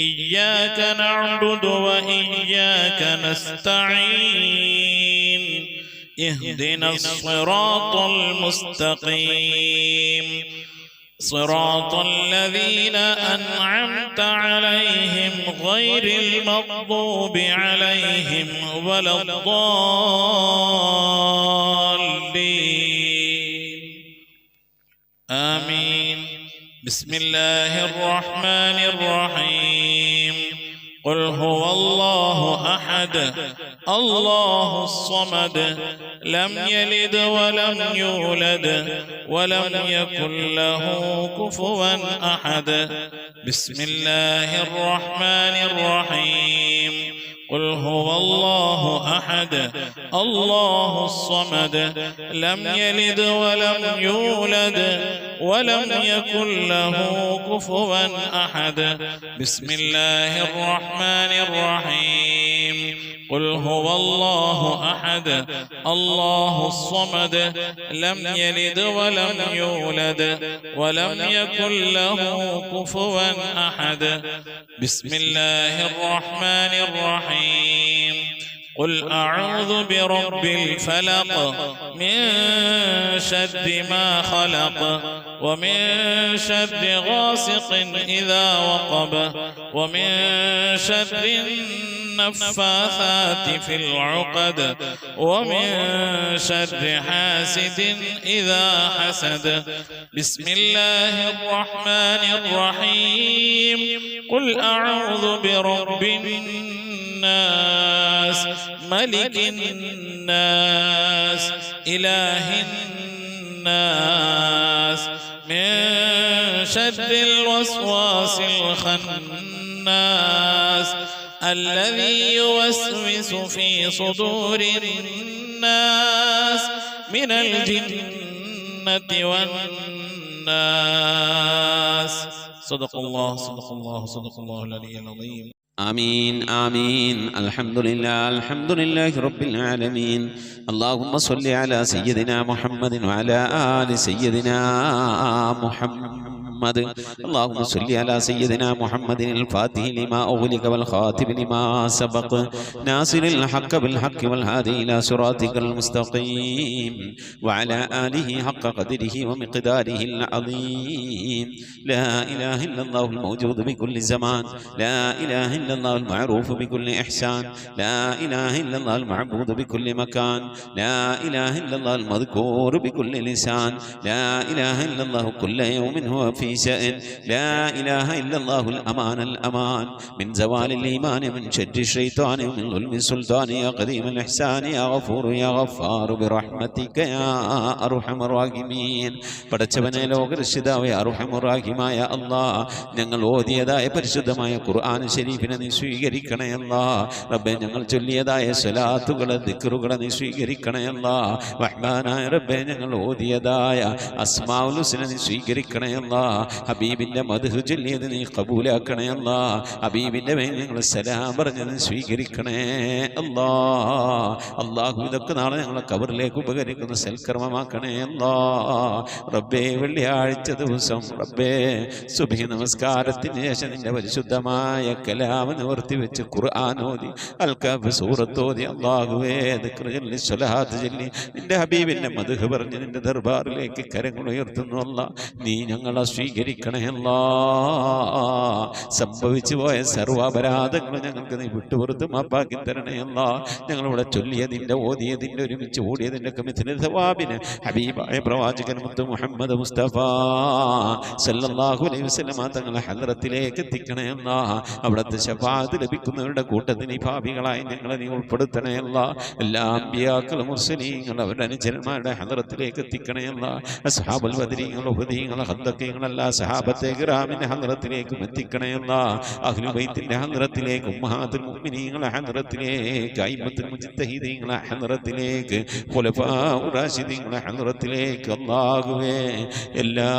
إياك نعبد وإياك نستعين اهدنا الصراط المستقيم صراط الذين أنعمت عليهم غير المغضوب عليهم ولا الضالين آمين. بسم الله الرحمن الرحيم. قل هو الله أحد الله الصمد لم يلد ولم يولد ولم يكن له كفوا أحد. بسم الله الرحمن الرحيم. قل هو الله أحد الله الصمد لم يلد ولم يولد ولم يكن له كفوا أحد. بسم الله الرحمن الرحيم. قل هو الله أحد الله الصمد لم يلد ولم يولد ولم يكن له كفوا أحد. بسم الله الرحمن الرحيم. قل أعوذ برب الفلق من شر ما خلق ومن شر غاسق إذا وقب ومن شر النفاثات في العقد ومن شر حاسد إذا حسد. بسم الله الرحمن الرحيم. قل أعوذ برب الناس ملك الناس إله الناس من شر الوسواس الخناس الذي يوسوس في صدور الناس من الجنة والناس. صدق الله صدق الله صدق الله العلي العظيم. آمين آمين. الحمد لله رب العالمين. اللهم صل على سيدنا محمد وعلى آل سيدنا محمد. محمد اللهم صل على سيدنا محمد الفاتح لما أغلق والخاتم لما سبق ناصر الحق بالحق والهادي إلى صراطك المستقيم وعلى آله حق قدره ومقداره العظيم. لا إله إلا الله الموجود بكل زمان، لا إله إلا الله المعروف بكل إحسان، لا إله إلا الله المعبود بكل مكان، لا إله إلا الله المذكور بكل لسان، لا إله إلا الله كل يوم هو في شأن، لا إله إلا الله الأمان الأمان من زوال الإيمان من شر الشيطان ومن ظلم السلطان يا قديم الإحسان يا غفور يا غفار برحمتك يا أرحم الراحمين. പടച്ചവനെ ലോകരക്ഷിതാവേ അർഹമുറാഹിമായ അല്ലാഹ്, ഞങ്ങൾ ഓതിയതായ പരിശുദ്ധമായ ഖുർആൻ ശരീഫിനെ നീ സ്വീകരിക്കണേ അല്ലാഹ്. റബ്ബേ, ഞങ്ങൾ ചൊല്ലിയതായ സ്വലാത്തുകളെ ദിക്റുകളെ നീ സ്വീകരിക്കണേ അല്ലാഹ്. റഹ്മാനായ റബ്ബേ, ഞങ്ങൾ ഓതിയതായ അസ്മാഉൽ ഹുസ്ന നീ സ്വീകരിക്കണേ അല്ലാഹ്. ഹബീബിന്റെ മദ്ഹ് ചൊല്ലിയത് നീ ഖബൂലാക്കണേ അല്ലാഹ്. ഹബീബിന്റെ മേൽ ഞങ്ങൾ സലാം പറഞ്ഞത് നീ സ്വീകരിക്കണേ അല്ലാഹ്. അല്ലാഹു ഇതൊക്കെ നാളെ ഞങ്ങളെ ഖബറിലേക്ക് ഉപകരിക്കുന്ന സൽക്കർമ്മമാക്കണേ അല്ലാഹ്. റബ്ബേ, വെള്ളിയാഴ്ച ദിവസം റബ്ബേ സുബ്ഹി നമസ്കാരത്തിന് ശേഷം നിന്റെ പരിശുദ്ധമായ കലാമ് നിവർത്തി വെച്ച് ഖുർആൻ ഓതി അൽ-കഹ്ഫ് സൂറത്ത് ഓതി അല്ലാഹുവേ ദിക്ർ ചൊല്ലി സ്വലാത്ത് ചൊല്ലി നിന്റെ ഹബീബിന്റെ മദ്ഹ് പറഞ്ഞ് നിന്റെ ദർബാറിലേക്ക് കരങ്ങൾ ഉയർത്തുന്നു അല്ലാഹ്. നീ ഞങ്ങളെ സ്വീകരിക്കണേ അല്ലാഹ്. സംഭവിച്ചു പോയ സർവ്വാപരാധങ്ങൾ ഞങ്ങൾക്ക് നീ വിട്ടുപുറത്ത് മാപ്പാക്കി തരണേ അല്ലാഹ്. ഞങ്ങളിവിടെ ചൊല്ലിയതിൻ്റെ ഓതിയതിൻ്റെ ഒരുമിച്ച് ഓടിയതിൻ്റെ കമിത്തിന് സവാബിന് ഹബീബായ പ്രവാചകൻ മുത്ത് മുഹമ്മദ് മുസ്തഫ സല്ലല്ലാഹു അലൈഹി വസല്ലം തങ്ങളെ ഹദ്റത്തിലേക്ക് എത്തിക്കണേ അല്ലാഹ്. അവിടുത്തെ ശഫാഅത്ത് ലഭിക്കുന്നവരുടെ കൂട്ടത്തിൽ ഈ ഭാവികളായി ഞങ്ങളെ നീ ഉൾപ്പെടുത്തണേ അല്ലാഹ്. എല്ലാ അമ്പിയാക്കളും മുർസലീങ്ങൾ അവരുടെ അനുചരന്മാരുടെ ഹദ്റത്തിലേക്ക് എത്തിക്കണേ അല്ലാഹ്. അസ്ഹാബുൽ ബദരീങ്ങൾ ഉഹദീങ്ങൾ ഖന്ദഖീങ്ങൾ എല്ലാ സഹാബത്തെ കിറാമിന്റെ ഹദ്റത്തിലേക്ക് എത്തിക്കണേ അല്ലാഹ്. അഹ്ലു ബൈത്തിന്റെ ഹദ്റത്തിലേക്ക് ഉമ്മഹാത്തുൽ മുഅ്മിനീങ്ങളുടെ ഹദ്റത്തിലേക്ക് അയിമ്മത്തുൽ മുജ്തഹിദീങ്ങളുടെ ഹദ്റത്തിലേക്ക് ഖുലഫാഉർ റാഷിദീങ്ങളുടെ ഹദ്റത്തിലേക്ക് അല്ലാഹുവേ എല്ലാ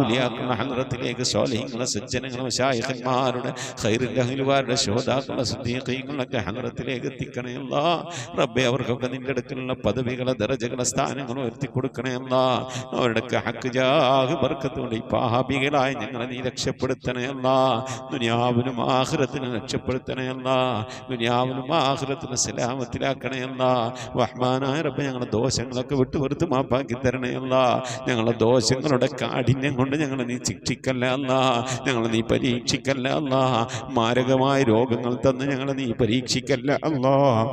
ഔലിയാക്കളുടെ ഹദ്റത്തിലേക്ക് സ്വാലിഹീങ്ങളുടെ സജ്ജനങ്ങളുടെ മശായിഖന്മാരുടെ ഖൈറുൽ അഹ്ലുവാരുടെ ശുഹദാക്കളുടെ സിദ്ദീഖീങ്ങളുടെ ഹദ്റത്തിലേക്ക് എത്തിക്കണേ അല്ലാഹ്. റബ്ബേ, അവർക്കൊക്കെ നിന്റെ അടുക്കലുള്ള പദവികളെ ദറജകളെ സ്ഥാനങ്ങളും ഉയർത്തി കൊടുക്കണേ അല്ലാഹ്. അവരുടെ ഹഖ് ജാഹ് ബർക്കത്ത് കൊണ്ട് ഈ പാപികളായി ഞങ്ങളെ നീ രക്ഷപ്പെടുത്തണേ അല്ലാഹ്. ദുനിയാവിനും ആഖിറത്തിനും രക്ഷപ്പെടുത്തണേ അല്ലാഹ്. ദുനിയാവിനും ആഖിറത്തിനും സലാമത്തിലാക്കണേ അല്ലാഹ്. റഹ്മാനായ റബ്ബേ, ഞങ്ങളുടെ ദോഷങ്ങളൊക്കെ വിട്ടുപുറത്ത് മാപ്പാക്കി തരണേ അല്ലാഹ്. ഞങ്ങളുടെ ദോഷങ്ങളുടെ കാഠിന്യം കൊണ്ട് ഞങ്ങളെ നീ ശിക്ഷിക്കല്ല അല്ലാഹ്. ഞങ്ങളെ നീ പരീക്ഷിക്കല്ല അല്ലാഹ്. മാരകമായ രോഗങ്ങൾ തന്ന് ഞങ്ങളെ നീ പരീക്ഷിക്കല്ല അല്ലാഹ്.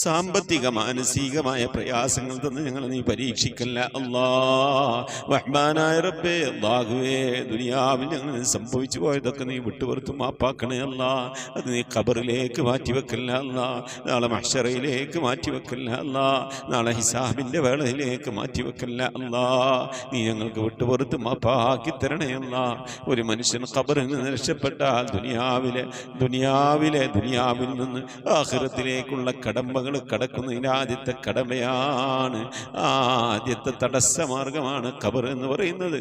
സാമ്പത്തിക മാനസികമായ പ്രയാസങ്ങൾ തന്ന് ഞങ്ങൾ നീ പരീക്ഷിക്കല്ല അല്ലാഹ്. റഹ്മാനായ റബ്ബേ, അല്ലാഹുവേ, ദുനിയാവിൽ ഞങ്ങൾ സംഭവിച്ചു പോയതൊക്കെ നീ വിട്ടുപുറത്ത് മാപ്പാക്കണേ അല്ലാഹ്. അത് നീ ഖബറിലേക്ക് മാറ്റിവെക്കല്ല അല്ലാഹ്. നാളെ മഹ്ശറയിലേക്ക് മാറ്റിവെക്കല്ല അല്ലാഹ്. നാളെ ഹിസാബിൻ്റെ വേളയിലേക്ക് മാറ്റിവെക്കല്ല അല്ലാഹ്. നീ ഞങ്ങൾക്ക് വിട്ടുപുറത്ത് മാപ്പാക്കി തരണേ അല്ലാഹ്. ഒരു മനുഷ്യൻ ഖബറിൽ നിന്ന് രക്ഷപ്പെട്ടാൽ ദുനിയാവിൽ നിന്ന് ആഖിറത്തിലേക്കുള്ള കടമ്പകൾ കടക്കുന്നതിന് ആദ്യത്തെ കടമയാണ്, ആദ്യത്തെ തടസ്സമാർഗമാണ് ഖബർ എന്ന് പറയുന്നത്.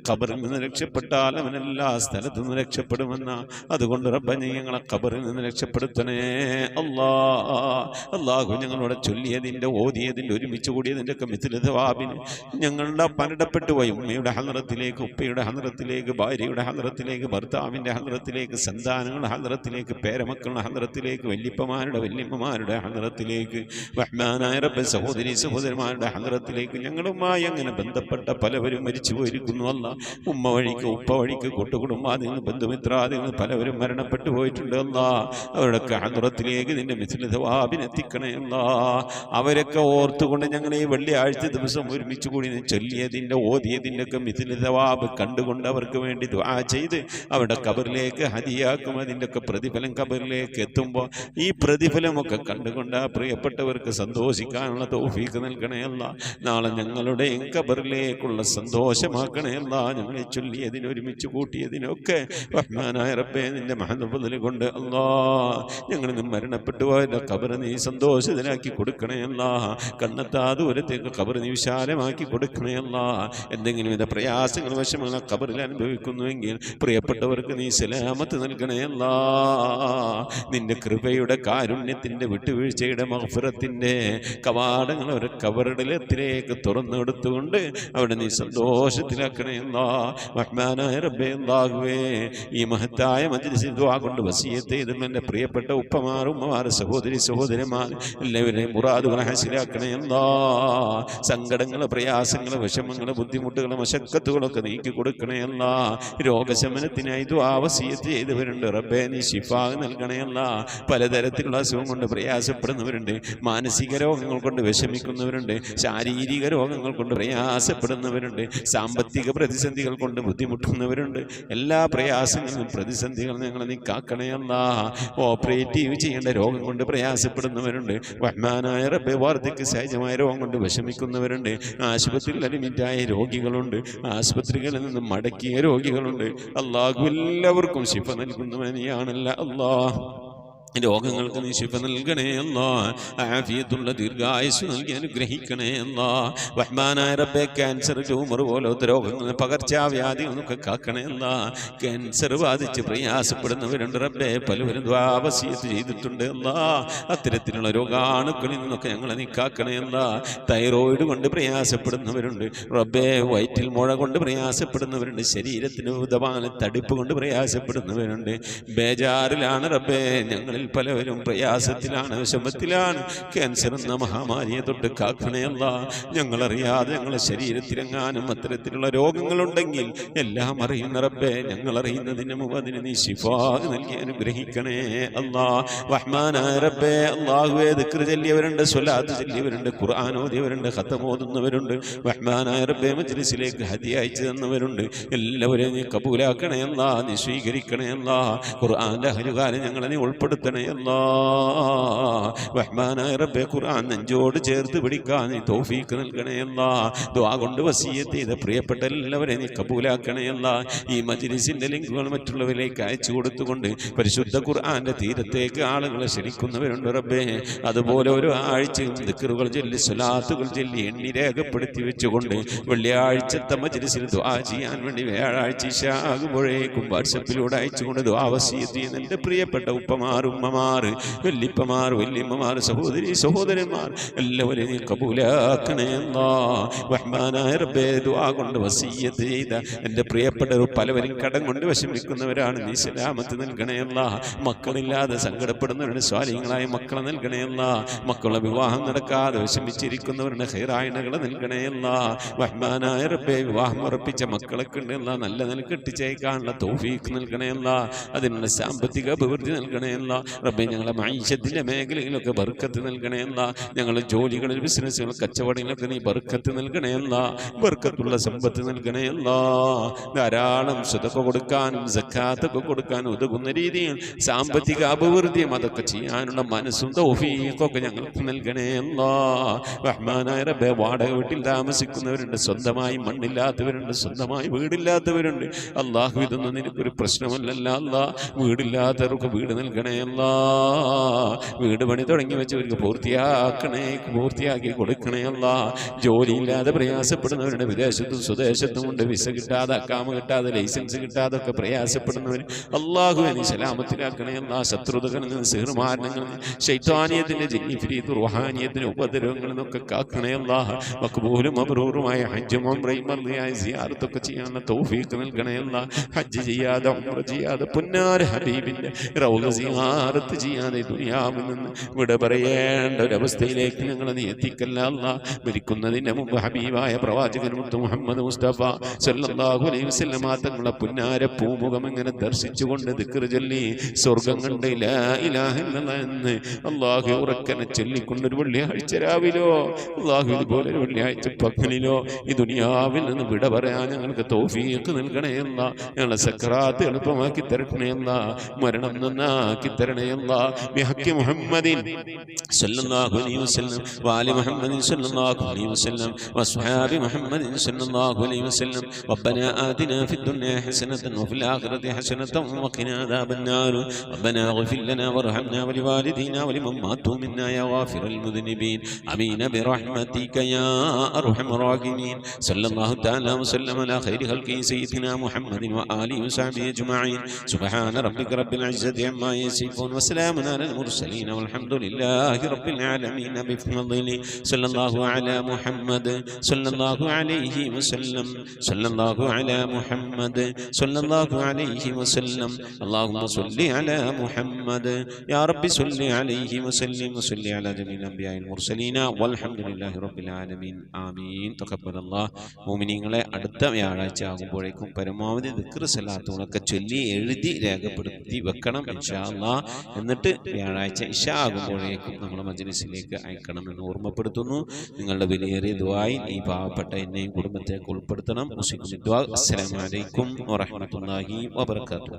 ഖബറിൽ നിന്ന് രക്ഷപ്പെട്ടാൽ അവൻ എല്ലാ സ്ഥലത്തു നിന്ന് രക്ഷപ്പെടുമെന്ന. അതുകൊണ്ട് റബ്ബേ, ഞങ്ങളെ ഖബറിൽ നിന്ന് രക്ഷപ്പെടുത്തണേ അല്ലാഹ്. അല്ലാഹു, ഞങ്ങളോട് ചൊല്ലിയതിൻ്റെ ഓതിയതിൻ്റെ ഒരുമിച്ച് കൂടിയതിൻ്റെ ഒക്കെ മിഥില സവാബിന് ഞങ്ങളുടെ പലടപ്പെട്ടു പോയി ഉമ്മയുടെ ഹദ്റത്തിലേക്ക്, ഉപ്പയുടെ ഹദ്റത്തിലേക്ക്, ഭാര്യയുടെ ഹദ്റത്തിലേക്ക്, ഭർത്താവിൻ്റെ ഹദ്റത്തിലേക്ക്, സന്താനങ്ങളുടെ ഹദ്റത്തിലേക്ക്, പേരമക്കളുടെ ഹദ്റത്തിലേക്ക്, വല്യപ്പമാരുടെ വല്യമ്മമാരുടെ ഹദ്റത്തിലേക്ക്, റഹ്മാനായ റബ്ബേ, സഹോദരി സഹോദരന്മാരുടെ ഹദ്റത്തിലേക്ക് ഞങ്ങളുമായി അങ്ങനെ ബന്ധപ്പെട്ട പലവരും മരിച്ചു പോയിരിക്കുന്നു അല്ലാഹ്. ഉമ്മ വഴിക്ക്, ഉപ്പ വഴിക്ക്, കൂട്ടുകുടുംബാദികൾ, ബന്ധുമിത്രാദികൾ പലവരും മരണപ്പെട്ടു പോയിട്ടുണ്ട് അല്ലാഹ്. അവരുടെയൊക്കെ ഹദ്റത്തിലേക്ക് നിന്റെ മിഥില സവാബിന് എത്തിക്കണേ അല്ലാഹ്. അവരൊക്കെ ഓർത്തുകൊണ്ട് ഞങ്ങൾ ഈ വെള്ളിയാഴ്ച ദിവസം ഒരുമിച്ച് കൂടി ചൊല്ലിയതിൻ്റെ ഓതിയതിൻ്റെ ഒക്കെ മിഥില സവാബ് കണ്ടുകൊണ്ട് അവർക്ക് വേണ്ടി ദുആ ചെയ്ത് അവരുടെ ഖബറിലേക്ക് ഹദിയാക്കും. അതിൻ്റെ ഒക്കെ പ്രതിഫലം ഖബറിലേക്ക് എത്തുമ്പോൾ ഈ പ്രതിഫലമൊക്കെ കണ്ടുകൊണ്ട് ആ പ്രിയപ്പെട്ടവർക്ക് സന്തോഷിക്കാനുള്ള തൗഫീഖ് നൽകണേ അല്ലാഹ്. നാളെ ഞങ്ങളുടെ ഖബറിലേക്കുള്ള സന്തോഷമാക്കണേ അല്ലാഹ്. ഞങ്ങളെ ചൊല്ലിയതിന് ഒരുമിച്ച് കൂട്ടിയതിനൊക്കെ റഹ്മാനായ റബ്ബേ, നിന്റെ മഹദ് കൊണ്ട് അല്ലാഹ് ഞങ്ങളിൽ നിന്ന് മരണപ്പെട്ടു പോയതിൻ്റെ ഖബർ നീ സന്തോഷത്തിലാക്കി കൊടുക്കണേ അല്ലാഹ്. കണ്ണെത്താ ദൂരത്തേക്ക് ഖബർ നീ വിശാലമാക്കി കൊടുക്കണേ അല്ലാഹ്. എന്തെങ്കിലും വിധ പ്രയാസങ്ങൾ വിഷമങ്ങൾ ഖബറിൽ അനുഭവിക്കുന്നുവെങ്കിൽ പ്രിയപ്പെട്ടവർക്ക് നീ സലാമത്ത് നൽകണേ അല്ലാഹ്. നിന്റെ കൃപയുടെ കാരുണ്യത്തിൻ്റെ വിട്ടുവീഴ്ചയുടെ ശിക്ഷയുടെ മഗ്ഫിറത്തിൻ്റെ കവാടങ്ങൾ അവരുടെ കബറിടത്തിലേക്ക് തുറന്നെടുത്തുകൊണ്ട് അവിടെ നീ സന്തോഷത്തിലാക്കണേ അല്ലാ. റഹ്മാനായ റബ്ബേ അല്ലാഹുവേ, ഈ മഹത്തായ മജ്ലിസിൽ ദുആ കൊണ്ട് വസിയത്ത് ചെയ്തിട്ടുള്ള എൻ്റെ പ്രിയപ്പെട്ട ഉപ്പമാർ, ഉമ്മമാർ, സഹോദരി സഹോദരന്മാർ എല്ലാവരെയും മുറാദുകളെ ഹസിലാക്കണേ അല്ലാ. സങ്കടങ്ങൾ, പ്രയാസങ്ങൾ, വിഷമങ്ങൾ, ബുദ്ധിമുട്ടുകൾ, മശക്കത്തുകളൊക്കെ നീക്കി കൊടുക്കണേ അല്ലാ. രോഗശമനത്തിനായി ദുആ വസിയത്ത് ചെയ്തവരുണ്ട് റബ്ബേ, നീ ശിഫാ നൽകണേ അല്ലാ. പലതരത്തിലുള്ള അസുഖം കൊണ്ട് പ്രയാസപ്പെടുന്നവരുണ്ട്, മാനസിക രോഗങ്ങൾ കൊണ്ട് വിഷമിക്കുന്നവരുണ്ട്, ശാരീരിക രോഗങ്ങൾ കൊണ്ട് പ്രയാസപ്പെടുന്നവരുണ്ട്, സാമ്പത്തിക പ്രതിസന്ധികൾ കൊണ്ട് ബുദ്ധിമുട്ടുന്നവരുണ്ട്. എല്ലാ പ്രയാസങ്ങളും പ്രതിസന്ധികളും ഞങ്ങൾ നീ കാക്കണേ അല്ലാ. ഓപ്പറേറ്റീവ് ചെയ്യേണ്ട രോഗം കൊണ്ട് പ്രയാസപ്പെടുന്നവരുണ്ട്. റഹ്മാനായ റബ്ബേ, വാർദ്ധക്യ സഹജമായ രോഗം കൊണ്ട് വിഷമിക്കുന്നവരുണ്ട്, ആശുപത്രിയിൽ അഡ്മിറ്റായ രോഗികളുണ്ട്, ആശുപത്രികളിൽ നിന്ന് മടക്കിയ രോഗികളുണ്ട്. അല്ലാഹു എല്ലാവർക്കും ശിഫ നൽകുന്നവനെയാണല്ല അല്ലാ. രോഗങ്ങൾക്ക് നീ ശിഫ നൽകണേ അല്ലാ. ആഫിയത്തുള്ള ദീർഘായുസ് നൽകി അനുഗ്രഹിക്കണേ അല്ലാ. റഹ്മാനായ റബ്ബേ, ക്യാൻസർ, ട്യൂമർ പോലത്തെ രോഗങ്ങൾ, പകർച്ചവ്യാധികളൊക്കെ കാക്കണേ അല്ലാ. ക്യാൻസർ ബാധിച്ച് പ്രയാസപ്പെടുന്നവരുണ്ട് റബ്ബേ, പലവരും ദുആ വസിയത്ത് ചെയ്തിട്ടുണ്ട് അല്ലാ. അത്തരത്തിലുള്ള രോഗാണുക്കളിൽ നിന്നൊക്കെ ഞങ്ങളെ നീ കാക്കണേ അല്ലാ. തൈറോയിഡ് കൊണ്ട് പ്രയാസപ്പെടുന്നവരുണ്ട് റബ്ബേ, വയറ്റിൽ മുഴ കൊണ്ട് പ്രയാസപ്പെടുന്നവരുണ്ട്, ശരീരത്തിന് ഉദപാന തടിപ്പ് കൊണ്ട് പ്രയാസപ്പെടുന്നവരുണ്ട്. ബേജാറിലാണ് റബ്ബേ, ഞങ്ങളിൽ പലവരും പ്രയാസത്തിലാണ്, വിഷമത്തിലാണ്. ക്യാൻസർ എന്ന മഹാമാരിയെ തൊട്ട് കാക്കണേ അല്ലാ. ഞങ്ങളറിയാതെ ഞങ്ങളുടെ ശരീരത്തിലെങ്ങാനും അത്തരത്തിലുള്ള രോഗങ്ങളുണ്ടെങ്കിൽ എല്ലാം അറിയുന്ന റബ്ബേ, ഞങ്ങൾ അറിയുന്നതിന് മുമ്പ് അതിന് നീ ശിഫാ നൽകി അനുഗ്രഹിക്കണേ അല്ലാ. റഹ്മാനായ റബ്ബേ അല്ലാഹുവേ, ദിക്ർ ചൊല്ലിയവരുണ്ട്, സ്വലാത്ത് ചൊല്ലിയവരുണ്ട്, ഖുർആൻ ഓതിയവരുണ്ട്, ഖതം ഓതുന്നവരുണ്ട്. റഹ്മാനായ റബ്ബേ, മജ്ലിസിലേക്ക് ഹദിയ അയച്ചു തന്നവരുണ്ട്. എല്ലാവരെയും നീ കബൂലാക്കണേ അല്ലാ, നീ സ്വീകരിക്കണേ അല്ലാ. ഖുർആന്റെ അഹലുകാരെ ഞങ്ങളെ നീ ഉൾപ്പെടുത്തണേ അല്ലാ. റഹ്മാനായ റബ്ബേ, ഖുർആൻ നെഞ്ചോട് ചേർത്ത് പിടിക്കാൻ നീ തൗഫീഖ് നൽകണേ അല്ലാ. ദുആ കൊണ്ട് വസിയത്ത് ചെയ്ത പ്രിയപ്പെട്ട എല്ലാവരെയും നീ കബൂലാക്കണേ അല്ലാ. ഈ മജ്ലിസിന്റെ ലിങ്കുകൾ മറ്റുള്ളവരിലേക്ക് അയച്ചു കൊടുത്തുകൊണ്ട് പരിശുദ്ധ ഖുർആന്റെ തീരത്തേക്ക് ആളുകളെ ക്ഷണിക്കുന്നവരുണ്ട് റബ്ബേ. അതുപോലെ ഓരോ ആഴ്ചയും ദിക്റുകൾ ചൊല്ലി, സ്വലാത്തുകൾ ചൊല്ലി എണ്ണി രേഖപ്പെടുത്തി വെച്ചുകൊണ്ട് വെള്ളിയാഴ്ചത്തെ മജ്ലിസിൽ ദുആ ചെയ്യാൻ വേണ്ടി വ്യാഴാഴ്ച ഇശാ ആകുമ്പോഴേക്കും വാട്സപ്പിലൂടെ അയച്ചുകൊണ്ട് ദുആ വസിയത്ത് ചെയ്യുന്ന എൻ്റെ പ്രിയപ്പെട്ട ഉപ്പമാർ, ഉമ്മമാർ, വല്ലിപ്പമാർ, വല്യമ്മമാർ, സഹോദരി സഹോദരന്മാർ എല്ലാവരെയും നീ കബൂലാക്കണേ അല്ലാ. റഹ്മാനായ റബ്ബേ, ദുആ കൊണ്ട് വസിയത്ത് ചെയ്ത എൻ്റെ പ്രിയപ്പെട്ടവർ പലവരും കടം കൊണ്ട് വിഷമിക്കുന്നവരാണ്, നീ സലാമത്ത് നൽകണേ അല്ലാ. മക്കളില്ലാതെ സങ്കടപ്പെടുന്നവരുടെ സ്വാലിഹ്യങ്ങളായ മക്കളെ നൽകണേ അല്ലാ. മക്കളുടെ വിവാഹം നടക്കാതെ വിഷമിച്ചിരിക്കുന്നവരുടെ ഖൈറായണകളെ നൽകണേ അല്ലാ. റഹ്മാനായ റബ്ബേ, വിവാഹം ഉറപ്പിച്ച മക്കളൊക്കെ ഉണ്ട് അല്ലാ, നല്ല നില കെട്ടിച്ചേക്കാനുള്ള തൗഫീഖ് നൽകണേ അല്ലാ. അതിനുള്ള സാമ്പത്തിക അഭിവൃദ്ധി നൽകണേ അല്ലാ. റബ്ബേ, ഞങ്ങളെ മഈശത്തിന്റെ മേഖലയിലൊക്കെ ബർക്കത്ത് നൽകണേ അല്ലാ. ഞങ്ങളുടെ ജോലികളിൽ, ബിസിനസ്സുകൾ, കച്ചവടങ്ങളിലൊക്കെ നീ ബർക്കത്ത് നൽകണേ അല്ലാ. ബർക്കത്തുള്ള സമ്പത്ത് നൽകണേ അല്ലാ. ധാരാളം സദഖ കൊടുക്കാനും സക്കാത്തൊക്കെ കൊടുക്കാനും ഉതകുന്ന രീതിയിൽ സാമ്പത്തിക അഭിവൃദ്ധിയും അതൊക്കെ ചെയ്യാനുള്ള മനസ്സും തൗഫീഖൊക്കെ ഞങ്ങൾക്ക് നൽകണേ അല്ലാ. റഹ്മാനായ റബ്ബേ, വാടക വീട്ടിൽ താമസിക്കുന്നവരുണ്ട്, സ്വന്തമായി മണ്ണില്ലാത്തവരുണ്ട്, സ്വന്തമായി വീടില്ലാത്തവരുണ്ട്. അല്ലാഹു, ഇതൊന്നും നിനക്കൊരു പ്രശ്നമല്ലല്ല അല്ലാ. വീടില്ലാത്തവർക്ക് വീട് നൽകണേ അല്ലാ. വീട് പണി തുടങ്ങി വെച്ചവർക്ക് പൂർത്തിയാക്കി കൊടുക്കണേ അല്ലാ. ജോലിയില്ലാതെ പ്രയാസപ്പെടുന്നവരുണ്ട്, വിദേശത്തും സ്വദേശത്തും കൊണ്ട് വിസ കിട്ടാതെ, അക്കാമ കിട്ടാതെ, ലൈസൻസ് കിട്ടാതെ ഒക്കെ പ്രയാസപ്പെടുന്നവർ അല്ലാഹു നീ സലാമത്തിലാക്കണേ അല്ലാ. ശത്രുതകളിൽ നിന്ന്, സിഹ്റുമാരണങ്ങളിൽ നിന്ന്, ശൈത്താനിയത്തിന്റെ ജിന്നിഫിരീത്ത് റുഹാനിയത്തിന്റെ ഉപദ്രവങ്ങളിൽ നിന്നൊക്കെ കാക്കണേ അല്ലാ. മഖ്ബൂലും മബ്റൂറുമായ ഹജ്ജും ഉംറയും മർദിയായ സിയാറത്തൊക്കെ ചെയ്യാനുള്ള തൗഫീഖ് നൽകണേ അല്ലാ. ഹജ്ജ് ചെയ്യാതെ, ഉംറ ചെയ്യാതെ, പുന്നാര ഹബീബിന്റെ റൗള സിയാറത്ത് ചെയ്യാതെ ദുനിയാവിൽ നിന്ന് വിട പറയേണ്ട ഒരവസ്ഥയിലേക്ക് ഞങ്ങളെ നീ എത്തിക്കല്ല അല്ലാ. മരിക്കുന്നതിന്റെ മുമ്പ് ഹബീബായ പ്രവാചകൻ മുത്ത് മുഹമ്മദ് മുസ്തഫ സല്ലല്ലാഹു അലൈഹി വസല്ലം തങ്ങളുടെ പുന്നാര പൂമുഖം ഇങ്ങനെ ദർശിച്ചുകൊണ്ട് ദിക്ർ ചൊല്ലി സ്വർഗം കണ്ട് ലാ ഇലാഹ ഇല്ലല്ലാഹ് എന്ന് അല്ലാഹു ഉറക്കനെ ചൊല്ലിക്കൊണ്ടൊരു വെള്ളിയാഴ്ച രാവിലോ, അല്ലാഹു ഇതുപോലെ ഒരു വെള്ളിയാഴ്ച പകലിലോ ഈ ദുനിയാവിൽ നിന്ന് വിട പറയാൻ ഞങ്ങൾക്ക് തൗഫീഖ് നൽകണേ അല്ലാ. ഞങ്ങളെ സക്രാത്ത് എളുപ്പമാക്കി തരണേ അല്ലാ. മരണം നന്നാക്കി തരണേ അല്ലാ. ബിഹഖി മുഹമ്മദിൻ സല്ലല്ലാഹു അലൈഹി വസല്ലം വആലി മുഹമ്മദിൻ സല്ലല്ലാഹു അലൈഹി വസല്ലം വസ്ഹാബി മുഹമ്മദിൻ സല്ലല്ലാഹു അലൈഹി വസല്ലം. റബ്ബനാ ആതിനാ ഫിദ്ദുനിയാ ഹസനതൻ വഫിൽ ആഖിറതി ഹസനതൻ വഖിനാ അദാബന്നാർ. റബ്ബനാ ഇഗ്ഫിർ ലനാ വർഹംനാ വലിവാലിദീനാ വലിമൻ മാതു മിന്നാ യാ ഗാഫിറൽ മുദ്നിബീൻ. ആമീൻ ബിറഹ്മതിക യാ അർഹമർ റഹീമീൻ. സല്ലല്ലാഹു തആല വസല്ലം അലാ ഖൈരി ഖൽഖി സയ്യിദിനാ മുഹമ്മദിൻ വആലിഹി വസഹ്ബിഹി അജ്മഈൻ. സുബ്ഹാന റബ്ബിക റബ്ബിൽ ഇസ്സതി അമ്മാ യസിഫൂൻ. يصفون وسلام على المرسلين والحمد لله رب العالمين بفضل صلى الله على محمد صلى الله عليه وسلم صلى الله على محمد صلى الله عليه وسلم اللهم صل على محمد يا رب صل عليه وسلم وصل على جميع الأنبياء المرسلين والحمد لله رب العالمين آمين تقبل الله മുഅ്മിനീങ്ങളെ അടുത്ത വ്യാഴാഴ്ച ആകുമ്പോഴേക്കും പരമാവധി ദിക്ർ സലാത്തുകളൊക്കെ ചൊല്ലി എഴുതി രേഖപ്പെടുത്തി വെക്കണം ഇൻഷാ അല്ലാഹ്. എന്നിട്ട് വ്യാഴാഴ്ച ഇശാ ആകുമ്പോഴേക്കും നമ്മുടെ മജ്‌ലിസിലേക്ക് അയക്കണം എന്ന് ഓർമ്മപ്പെടുത്തുന്നു. നിങ്ങളുടെ വിലയേറിയ ദുആയിൽ ഈ പാവപ്പെട്ട എന്നെയും കുടുംബത്തെ ഉൾപ്പെടുത്തണം. അസ്സലാമു അലൈക്കും വറഹ്മത്തുള്ളാഹി വബറകാതുഹു.